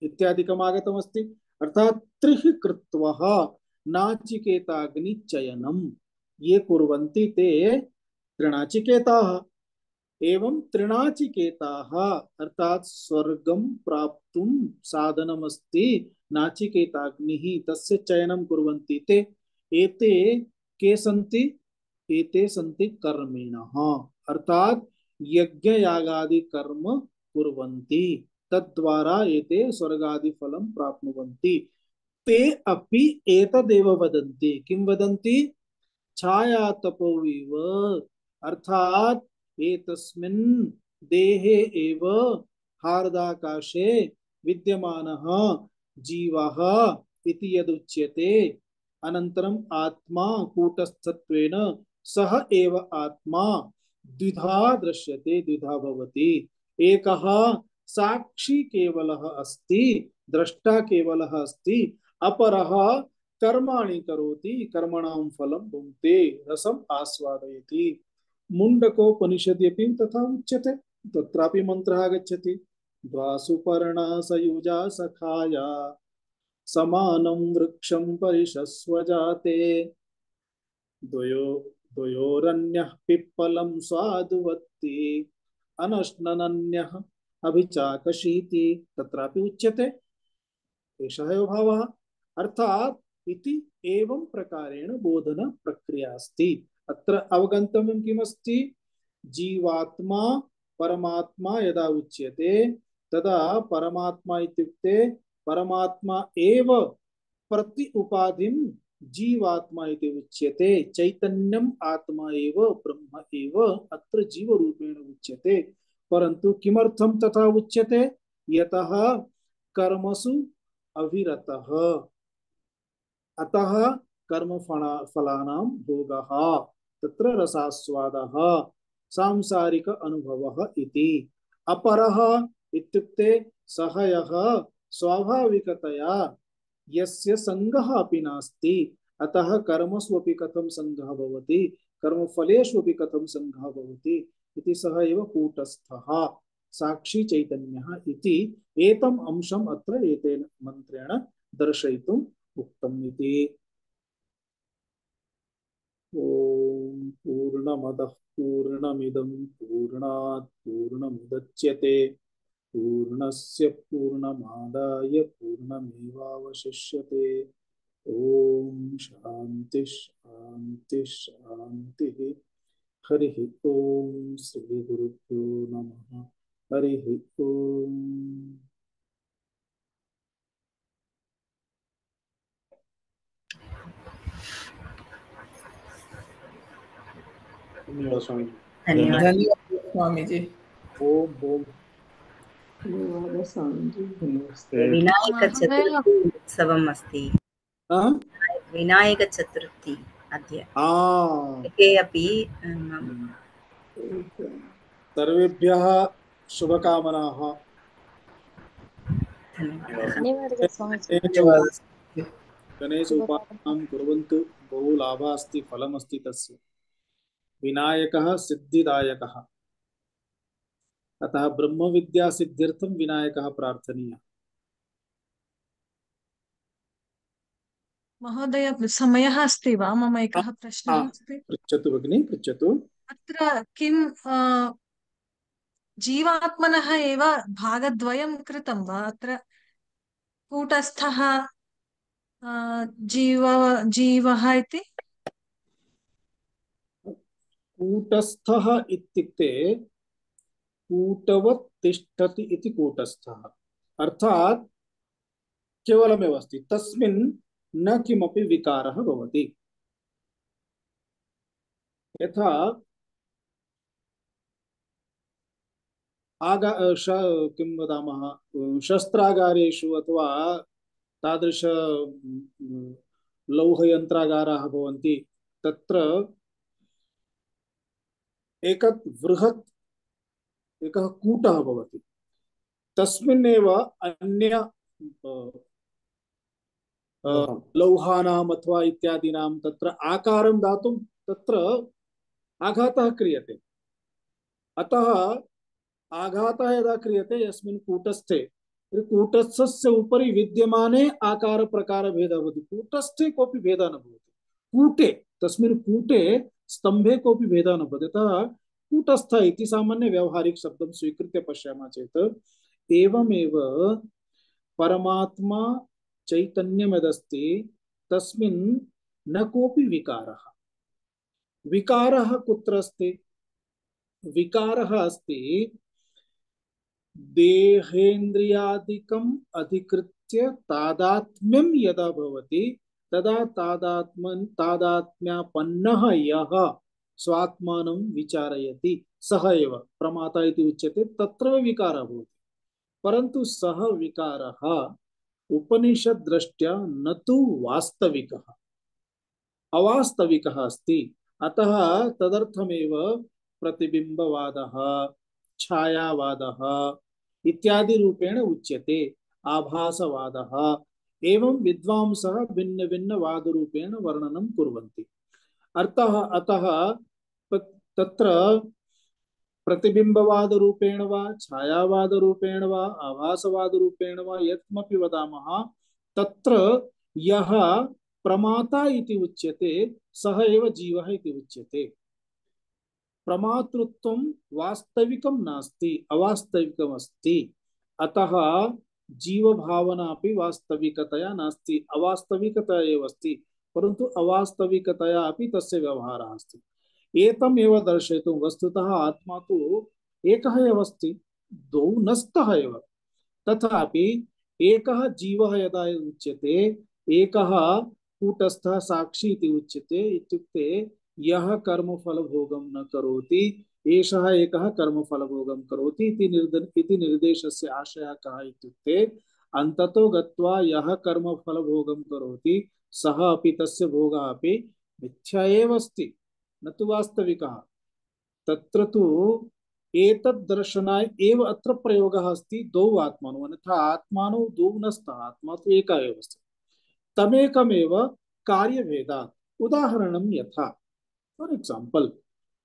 इत्यादिकम् आगतमस्ति। अर्थात् त्रिः कृत्वः नाचिकेताग्निचयनं ये कुर्वन्ति ते त्रिनाचिकेताः। एवं त्रिनाचिकेताः अर्थात स्वर्गं प्राप्तुं साधनमस्ति नाचिकेताग्निः, तस्य चयनं कुर्वन्ति ते। एते के सन्ति? एते सन्ति कर्मिणः, अर्थात यज्ञ यागादि कर्म कुर्वन्ति, तद्वारा एते स्वर्गादि फलं प्राप्नुवन्ति। ते अपि एतदेव वदन्ति। किं वदन्ति? छाया तपोविव, अर्थात एतस्मिन् देहे एव हार्दाकाशे विद्यमानः जीवः इति यदुच्यते। अनन्तरम् आत्मा कूटस्थत्वेन सः एव आत्मा द्विधा दृश्यते, द्विधा भवति। एकः साक्षी केवलः अस्ति, द्रष्टा केवलः अस्ति। अपरः कर्माणि करोति, कर्मणां फलं भुङ्क्ते, रसम् आस्वादयति। मुण्डकोपनिषदि तथा उच्यते। तत्रापि मंत्रः आगच्छति, द्वासुपर्णा सयुजा सखाया समानं वृक्षं परिशस्वजाते द्वयोरन्यः पिप्पलं स्वादुवत्ति अनश्ननन्यः अभिचाकशीति। तत्रापि उच्यते। एषः एव भावः। अर्थात् इति एवं प्रकारेण बोधन प्रक्रिया अस्ति। अत्र अवगन्तव्यं किमस्ति? जीवात्मा परमात्मा यदा उच्यते तदा परमात्मा इत्युक्ते परमात्मा एव प्रति उपाधिं जीवात्मा इति उच्यते। चैतन्यम् आत्मा एव ब्रह्म एव अत्र जीवरूपेण उच्यते। परन्तु किमर्थं तथा उच्यते? यतः कर्मसु अविरतः, अतः कर्मफलानां भोगः, तत्र रसास्वादः, सांसारिक अनुभवः इति। अपरः इत्युक्ते सः यः स्वाभाविकतया यस्य संगः अपि नास्ति, अतः कर्मसु अपि कथं संगः भवति, कर्मफलेषु अपि कथं संगः भवति इति सः एव कूटस्थः साक्षी चैतन्यः इति। एतम् अंशम् अत्र एतेन मन्त्रेण दर्शयितुम् उक्तम् इति। ओम पूर्णमदः पूर्णमिदं पूर्णात् पूर्णमुदच्यते पूर्णस्य पूर्णमादाय पूर्णमेवावशिष्यते। ओम शांति शांति शांति। हरि ओम श्री गुरुभ्यो नमः। हरि ओम। धन्यवाद स्वामी। धन्यवाद धन्यवाद स्वामी जी। ओम ओम। धन्यवादः स्वामीजी। नमस्ते। विनायकचतुर्थी उत्सवम् अस्ति। हाँ विनायकचतुर्थी अद्य हाँ। के अपि सर्वेभ्यः शुभकामनाः। धन्यवादः। धन्यवादः स्वामीजी। धन्यवादः। गणेश उपासनां कुर्वन्तु। बहु लाभः अस्ति, फलमस्ति तस्य। विनायकः सिद्धिदायकः, अतः ब्रह्मविद्या सिद्ध्यर्थं विनायकः प्रार्थनीयः। महोदय समयः अस्ति वा? मम एकः प्रश्नः अस्ति। पृच्छतु भगिनी, पृच्छतु। अत्र किं जीवात्मनः एव भागद्वयं कृतं वा? अत्र कूटस्थः जीवः इति? कूटस्थः इत्युक्ते कूटवत् तिष्ठति इति कूटस्थः, अर्थात् केवलमेव अस्ति, तस्मिन् न किमपि विकारः भवति। यथा किं वदामः, शस्त्रागारेषु अथवा तादृश लौहयन्त्रागाराः भवन्ति, तत्र बृहत् एकः कूटः भवति, तस्मिन्नेव अन्य लौहानाम् अथवा इत्यादीनां तत्र आकारं दातुं तत्र आघातः क्रियते। अतः आघातः यदा क्रियते यस्मिन् कूटस्थे, कूटस्थस्य उपरि विद्यमाने आकार प्रकार भेदः भवति। कूटस्थे कोऽपि भेदः न भवति, कूटे तस्मिन् कूटे स्तंभे कोऽपि भेदः न भवति। अतः कूटस्थ इति सामान्य व्यावहारिक शब्दं स्वीकृत्य पश्यामः चेत् एवमेव परमात्मा चैतन्यं यदस्ति तस्मिन् न कोऽपि विकारः। विकारः कुत्र अस्ति? विकारः अस्ति देहेन्द्रियादिकम् अधिकृत्य तादात्म्यं यदा भवति तदा तादात्म्यापन्नः यः स्वात्मानं विचारयति सः एव प्रमाता इति उच्यते, तत्र विकारः भवति। परन्तु सः विकारः उपनिषद दृष्ट्या न तु वास्तविकः, अवास्तविकः अस्ति। अतः तदर्थमेव प्रतिबिंबवादः, छायावादः इत्यादि रूपेण उच्यते, आभासवादः। एवं विद्वांसः भिन्न भिन्न वाद रूपेण वर्णनं कुर्वन्ति। अतः तत्र प्रतिबिंबवाद रूपेण वा छायावाद रूपेण वा आभासवाद रूपेण वा यत्किमपि वदामः, तत्र यः प्रमाता इति उच्यते सः एव जीवः इति उच्यते। प्रमातृत्वं वास्तविकं नास्ति, अवास्तविकम् अस्ति। अतः जीव भावना अपि वास्तविकतया नास्ति, अवास्तविकता एव अस्ति। परन्तु अवास्तविकतया अपि तस्य व्यवहारः अस्ति। एतम् एव दर्शयितुं वस्तुतः आत्मा तु एकः एव अस्ति, द्वौ न स्तः एव। तथापि एकः जीवः यदा उच्यते, एकः कूटस्थः साक्षी इति उच्यते, इत्युक्ते यः कर्मफलभोगं न करोति एषः एकः कर्मफलभोगं करोति इति निर्देशस्य आशयः कः इत्युक्ते अन्ततो गत्वा यः कर्मफलभोगं करोति सः अपि तस्य भोगः अपि मिथ्या एव अस्ति, न तु वास्तविकः। तत्र तु एतद् दर्शनाय एव अत्र प्रयोगः अस्ति द्वौ आत्मनौ, अन्यथा आत्मानौ द्वौ न स्तः, आत्मा तु एकः एव अस्ति। तमेकमेव कार्यभेदात्। उदाहरणं यथा फॉर एग्जाम्पल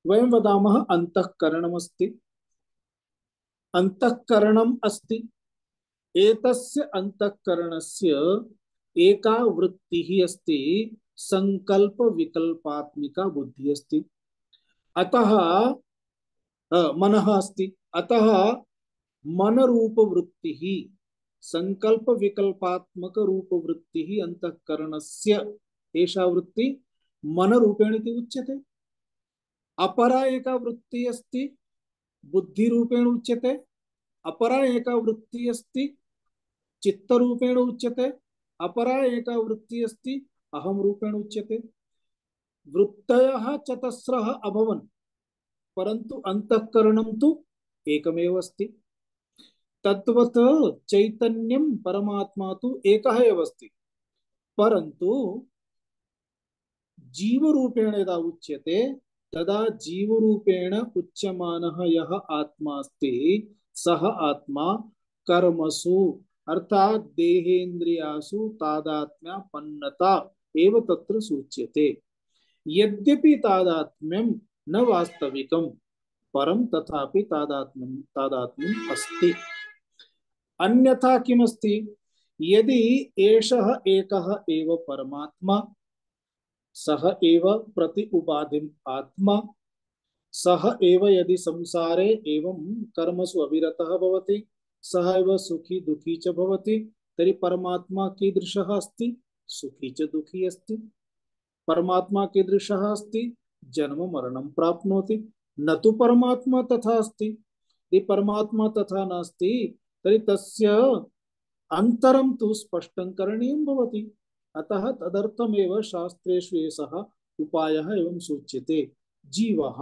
वयं वदामः अन्तःकरणमस्ति, अन्तःकरणम् अस्ति, एतस्य अन्तःकरणस्य एका वृत्तिः अस्ति, संकल्प विकल्पात्मिका बुद्धिः अस्ति। अतः मनः अस्ति, अतः मनरूप वृत्तिः, संकल्प विकल्पात्मक रूप वृत्तिः अन्तःकरणस्य एषा वृत्ति मनरूपेण इति उच्यते। अपरा एका वृत्ति अस्ति बुद्धिरूपेण उच्यते, अपरा एका वृत्ति अस्ति चित्तरूपेण उच्यते, अपरा एका वृत्ति अस्ति अहम रूपेण उच्यते। वृत्तयः चतस्रः अभवन् परन्तु अंतःकरणं तु एकमेव अस्ति। तद्वत् चैतन्यं परमात्मा तु एकः एव अस्ति, परन्तु जीवरूपेण यदा उच्यते तदा जीवरूपेण उच्यमानः यः आत्मा अस्ति सः आत्मा कर्मसु अर्थात देहेन्द्रियासु तादात्म्यापन्नता एव तत्र सूच्यते। यद्यपि तादात्म्यं न वास्तविकं परं तथापि तादात्म्यम् अस्ति। अन्यथा किमस्ति? यदि एषः एकः एव परमात्मा सः एव प्रति उपाधिम् आत्मा सः एव यदि संसारे एवं कर्मसु अविरतः भवति सः एव सुखी दुखी च भवति तर्हि परमात्मा कीदृशः अस्ति? सुखी च दुखी अस्ति। परमात्मा कीदृशः अस्ति? जन्म मरणं प्राप्नोति। न तु परमात्मा तथा अस्ति। यदि परमात्मा तथा नास्ति तर्हि तस्य अन्तरं तु स्पष्टं करणीयं भवति। अतः तदर्थमेव शास्त्रेषु एषः उपायः एवं सूच्यते। जीवः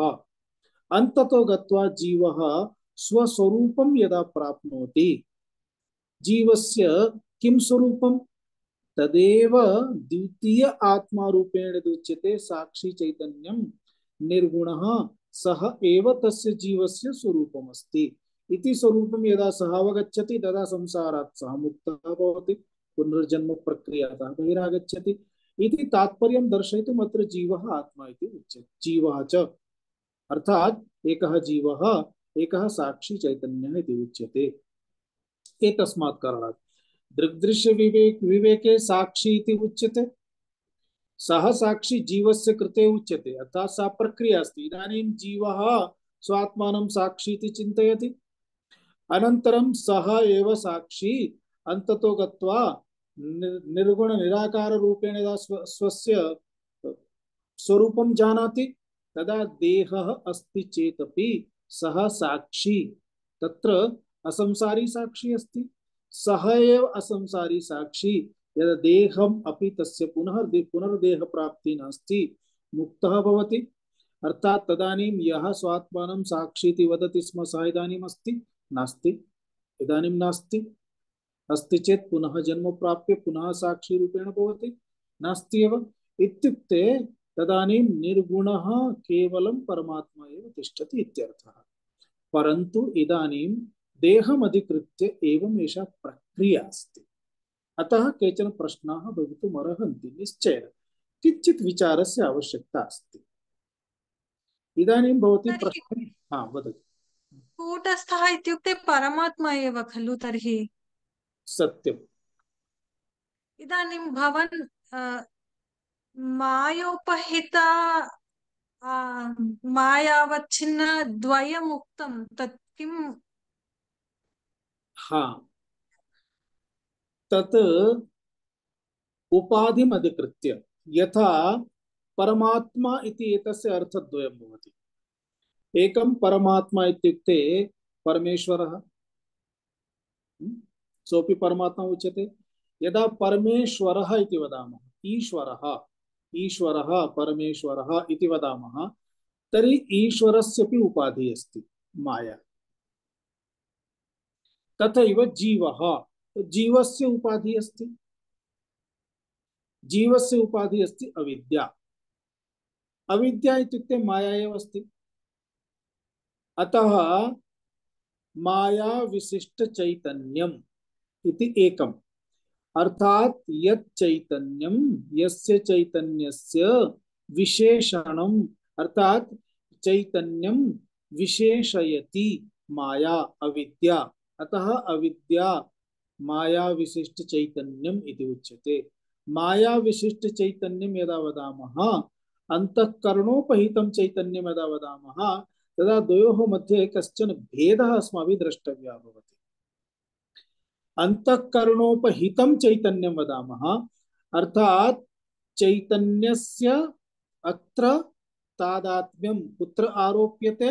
अन्ततो गत्वा जीवः स्वस्वरूपं यदा प्राप्नोति, जीवस्य किं स्वरूपं? तदेव द्वितीय आत्मा रूपेण उच्यते। साक्षी चैतन्यं निर्गुणः सः एव तस्य जीवस्य स्वरूपमस्ति इति स्वरूपं यदा सः अवगच्छति तदा संसारात् सः मुक्तः भवति, पुनर्जन्म प्रक्रियातः बहिरागच्छति इति तात्पर्यं दर्शयितुम् अत्र जीवः आत्मा इति उच्यते। जीवः च अर्थात एकः जीवः एकः साक्षी चैतन्यः इति उच्यते। एतस्मात् कारणात् दृग्दृश्य विवेके साक्षी इति उच्यते। सः साक्षी जीवस्य कृते उच्यते, अर्थात सा प्रक्रिया अस्ति। इदानीं जीवः स्वात्मानं साक्षी इति चिन्तयति, अनन्तरं सः एव साक्षी अन्ततो गत्वा निर्गुण निराकार रूपेण यदा स्वस्य स्वरूपं जानाति तदा देहः अस्ति चेदपि सः साक्षी तत्र असंसारी साक्षी अस्ति। सः एव असंसारी साक्षी यदा देहम् अपि तस्य पुनर्देह प्राप्ति नास्ति मुक्तः भवति। अर्थात तदानीं यः स्वात्मानं साक्षी इति वदति स्म सः इदानीम् अस्ति? नास्ति। इदानीं नास्ति। अस्ति चेत् पुनः जन्म प्राप्य पुनः साक्षी रूपेण भवति? नास्ति एव। इत्युक्ते तदानीं निर्गुणः केवलं परमात्मा एव तिष्ठति इत्यर्थः। परन्तु इदानीं देहम् अधिकृत्य एवम् एषा प्रक्रिया अस्ति। अतः केचन प्रश्नाः भवितुम् अर्हन्ति। निश्चयेन किञ्चित् विचारस्य आवश्यकता अस्ति। इदानीं भवती प्रश्नं वदतु। कूटस्थः इत्युक्ते परमात्मा एव खलु तर्हि? सत्यम्। इदानीं भवान् मायोपहित मायावच्छिन्न द्वयम् उक्तं तत् किम्? तत् उपाधिम् अधिकृत्य यथा परमात्मा इति एतस्य अर्थद्वयं भवति। एकं परमात्मा इत्युक्ते परमेश्वरः, सोऽपि परमात्मा उच्यते। यदा परमेश्वरः इति वदामः, ईश्वरः परमेश्वरः इति वदामः तर्हि ईश्वरस्यपि उपाधिः अस्ति माया। तथैव जीवः, जीवस्य उपाधिः अस्ति। जीवस्य उपाधिः अस्ति अविद्या। अविद्या इत्युक्ते माया एव अस्ति। अतः माया विशिष्ट चैतन्यम् इति एकम्। अर्थात यत् चैतन्यं यस्य चैतन्यस्य विशेषणम् अर्थात चैतन्यं विशेषयति माया अविद्या। अतः अविद्या माया विशिष्ट चैतन्यम् इति उच्यते। माया विशिष्ट चैतन्यं यदा वदामः, अंतःकरणोपहितं चैतन्यं यदा वदामः तदा द्वयोः मध्ये कश्चन भेदः अस्माभिः द्रष्टव्यः भवति। अंतःकरणोपहितं चैतन्यं वदामः अर्थात चैतन्यस्य अत्र तादात्म्यं कुत्र आरोप्यते?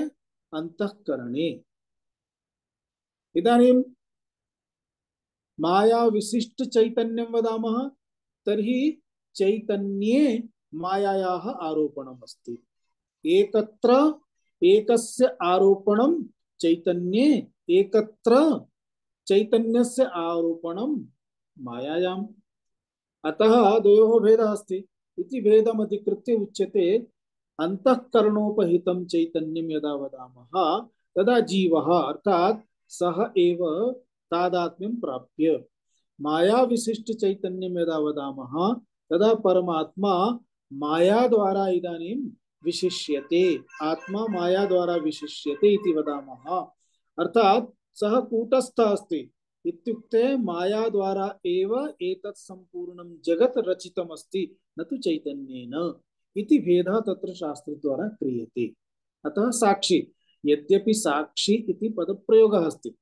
अंतःकरणे। इदानीं माया विशिष्ट चैतन्यं वदामः तर्हि चैतन्ये मायायाः आरोपणम् अस्ति। एकत्र एकस्य आरोपणं चैतन्ये, एकत्र चैतन्यस्य आरोपणं मायायाम्। अतः द्वयोः भेदः अस्ति इति भेदमधिकृत्य उच्यते अंतःकरणोपहितं चैतन्यं यदा वदामः तदा जीवः अर्थात् सः एव तादात्म्यं प्राप्य, माया विशिष्ट चैतन्यं यदा वदामः तदा परमात्मा माया द्वारा इदानीं विशिष्यते, आत्मा माया द्वारा विशिष्यते इति वदामः। अर्थात् सः कूटस्थः अस्ति इत्युक्ते माया द्वारा एव एतत् संपूर्णं जगत् रचितम् अस्ति, न तु चैतन्येन इति भेदः तत्र शास्त्रद्वारा क्रियते। अतः साक्षी, यद्यपि साक्षी इति पदप्रयोगः अस्ति,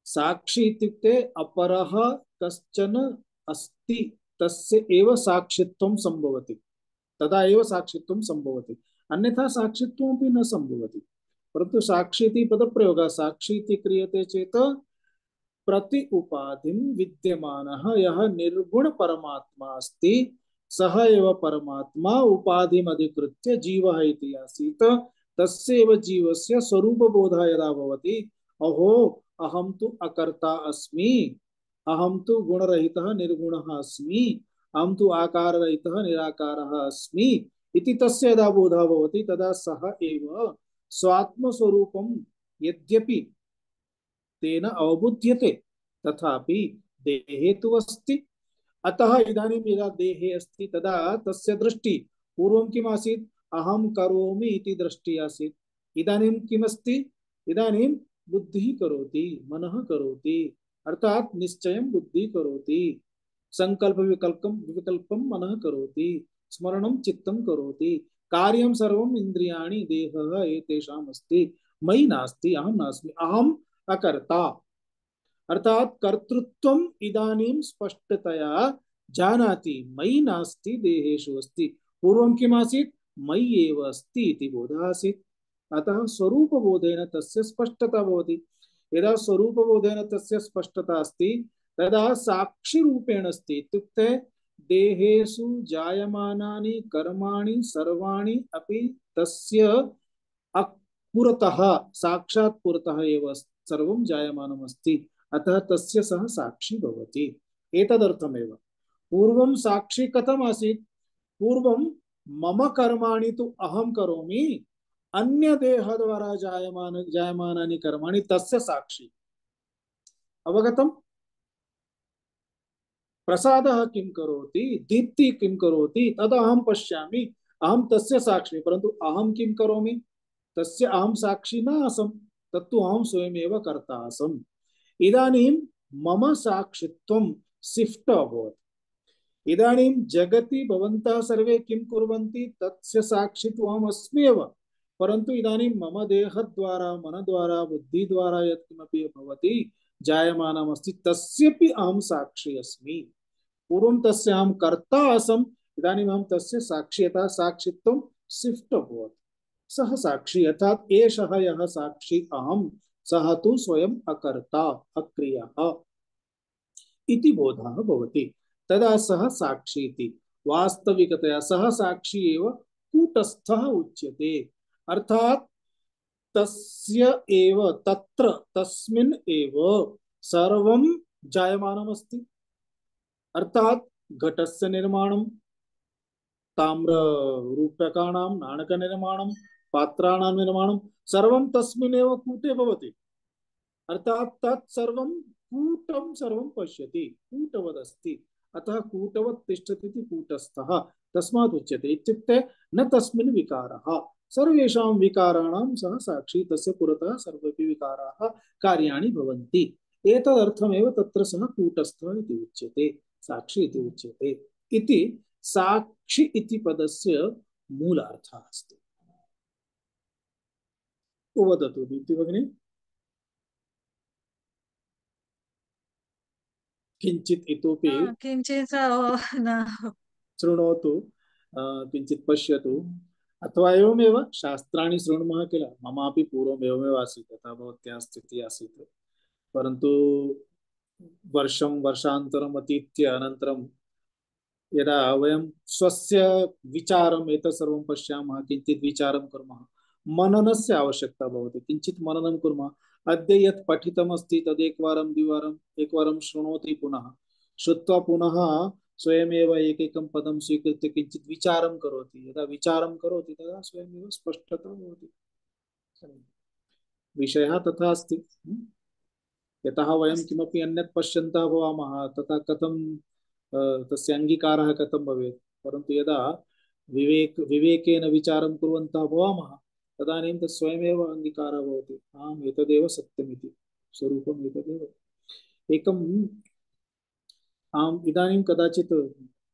साक्षी इत्युक्ते अपरः कश्चन अस्ति तस्य एव साक्षित्वं संभवति, तदा एव साक्षित्वं संभवति, अन्यथा साक्षित्वमपि न संभवति। परन्तु साक्षी इति पदप्रयोगः साक्षी इति क्रियते चेत् प्रति उपाधिं विद्यमानः यः निर्गुण परमात्मा अस्ति सः एव परमात्मा उपाधिम् अधिकृत्य जीवः इति आसीत्, तस्यैव जीवस्य स्वरूपबोधः यदा भवति, अहो अहं तु अकर्ता अस्मि, अहं तु गुणरहितः निर्गुणः अस्मि, अहं तु आकाररहितः निराकारः अस्मि इति तस्य यदा बोधः भवति तदा सः एव स्वात्मस्वरूपं यद्यपि तेन अवबुध्यते तथापि देहे तु अस्ति। अतः इदानीं यदा देहे अस्ति तदा तस्य दृष्टि पूर्वं किम् आसीत्? अहं करोमि इति दृष्टि आसीत्। इदानीं किमस्ति? इदानीं बुद्धिः करोति, मनः करोति, अर्थात् निश्चयं बुद्धिः करोति, संकल्प विकल्पं मनः करोति, स्मरणं चित्तं करोति, कार्यं सर्वम् इन्द्रियाणि देहः एतेषाम् अस्ति, मयि नास्ति, अहं नास्मि, अहम् अकर्ता, अर्थात कर्तृत्वम् इदानीं स्पष्टतया जानाति, मयि नास्ति देहेषु अस्ति। पूर्वं किम् आसीत्? मयि एव अस्ति इति बोधः आसीत्। अतः स्वरूपबोधेन तस्य स्पष्टता भवति। यदा स्वरूपबोधेन तस्य स्पष्टता अस्ति तदा साक्षिरूपेण अस्ति, इत्युक्ते देहेषु जायमानानि कर्माणि सर्वाणि अपि तस्य पुरतः, साक्षात् पुरतः एव सर्वं जायमानम् अस्ति, अतः तस्य सः साक्षी भवति। एतदर्थमेव पूर्वं साक्षी कथम् आसीत्? पूर्वं मम कर्माणि तु अहं करोमि, अन्य देह द्वारा जायमानानि कर्माणि तस्य साक्षी। अवगतम्? प्रसादः किं करोति, दीप्ति किं करोति, तद् अहं पश्यामि, अहं तस्य साक्षी, परन्तु अहं किं करोमि? तस्य अहं साक्षी न आसम्, तत्तु अहं स्वयमेव कर्ता आसम्। इदानीं मम साक्षित्वं शिफ्ट अभवत्। इदानीं जगति भवन्तः सर्वे किं कुर्वन्ति? तस्य साक्षी तु अहम् अस्मि एव, परन्तु इदानीं मम देहद्वारा, मनद्वारा, बुद्धिद्वारा यत्किमपि भवति जायमानमस्ति तस्यपि अहं साक्षी अस्मि। पूर्वं तस्य अहं कर्ता आसम्, इदानीम् अहं तस्य साक्षी, यथा साक्षित्वं शिफ्ट अभवत्। सः साक्षी, अर्थात् एषः यः साक्षी अहं, सः तु स्वयं अकर्ता अक्रियः इति बोधः भवति। तदा सः साक्षी इति। वास्तविकतया सः साक्षी एव कूटस्थः उच्यते, अर्थात् तस्य एव तत्र तस्मिन् एव सर्वं जायमानमस्ति। अर्थात् घटस्य निर्माणं, ताम्ररूप्यकाणां नाणकनिर्माणं, पात्राणां निर्माणं सर्वं तस्मिन्नेव कूटे भवति। अर्थात् तत् सर्वं कूटं सर्वं पश्यति, कूटवदस्ति, अतः कूटवत् तिष्ठति इति कूटस्थः तस्मात् उच्यते। इत्युक्ते न तस्मिन् विकारः, सर्वेषां विकाराणां सः साक्षी, तस्य पुरतः सर्वेपि विकाराः कार्याणि भवन्ति। एतदर्थमेव तत्र सः कूटस्थः इति उच्यते, साक्षी इति उच्यते। इति साक्षी इति पदस्य मूलार्थः अस्ति। वदतु दीप्ति भगिनी। किञ्चित् इतोपि किञ्चित् न शृणोतु, किञ्चित् पश्यतु। अथवा एवमेव शास्त्राणि शृणुमः किल ममापि पूर्वमेवमेव आसीत् तथा भवत्याः स्थितिः आसीत् परन्तु वर्षान्तरम् अतीत्य अनन्तरं यदा वयं स्वस्य विचारम् एतत् सर्वं पश्यामः किञ्चित् विचारं कुर्मः मननस्य आवश्यकता भवति किञ्चित् मननं कुर्मः अद्य यत् पठितमस्ति तदेकवारं द्विवारम् एकवारं शृणोति पुनः श्रुत्वा पुनः स्वयमेव एकैकं पदं स्वीकृत्य किञ्चित् विचारं करोति यदा विचारं करोति तदा स्वयमेव स्पष्टता भवति विषयः तथा अस्ति यतः वयं किमपि अन्यत् पश्यन्तः भवामः तथा कथं तस्य अङ्गीकारः कथं भवेत् परन्तु यदा विवेकेन विचारं कुर्वन्तः भवामः तदानीं तत् स्वयमेव अङ्गीकारः भवति आम् एतदेव सत्यमिति स्वरूपम् एतदेव एकम् आम् इदानीं कदाचित्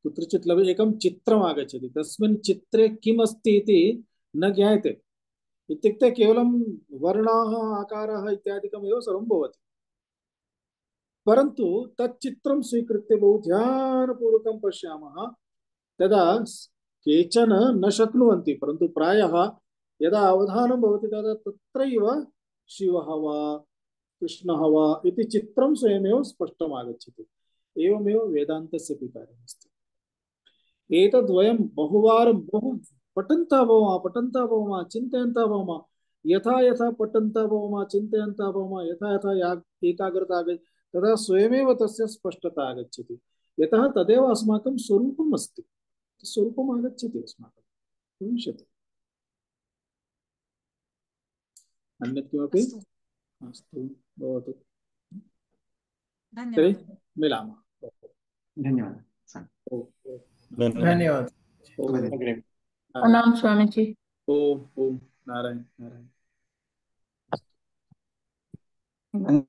कुत्रचित् एकं चित्रम् आगच्छति तस्मिन् चित्रे किम् अस्ति इति न ज्ञायते इत्युक्ते केवलं वर्णाः आकाराः इत्यादिकमेव सर्वं भवति परन्तु तच्चित्रं स्वीकृत्य बहु ध्यानपूर्वकं पश्यामः तदा केचन न शक्नुवन्ति परन्तु प्रायः यदा अवधानं भवति तदा तत्रैव शिवः वा कृष्णः वा इति चित्रं स्वयमेव स्पष्टम् आगच्छति एवमेव वेदान्तस्य अपि कार्यमस्ति एतद् वयं बहुवारं बहु पठन्तः भवामः चिन्तयन्तः भवामः यथा यथा पठन्तः भवामः चिन्तयन्तः भवामः यथा यथा एकाग्रता आगच्छति तदा स्वयमेव तस्य स्पष्टता आगच्छति यतः तदेव अस्माकं स्वरूपम् अस्ति स्वरूपम् आगच्छति अस्माकं भविष्यति अन्यत् किमपि अस्तु अस्तु भवतु तर्हि धन्यवादः मिलामः धन्यवादः धन्यवाद प्रणाम स्वामी जी। ओम ओम नारायण नारायण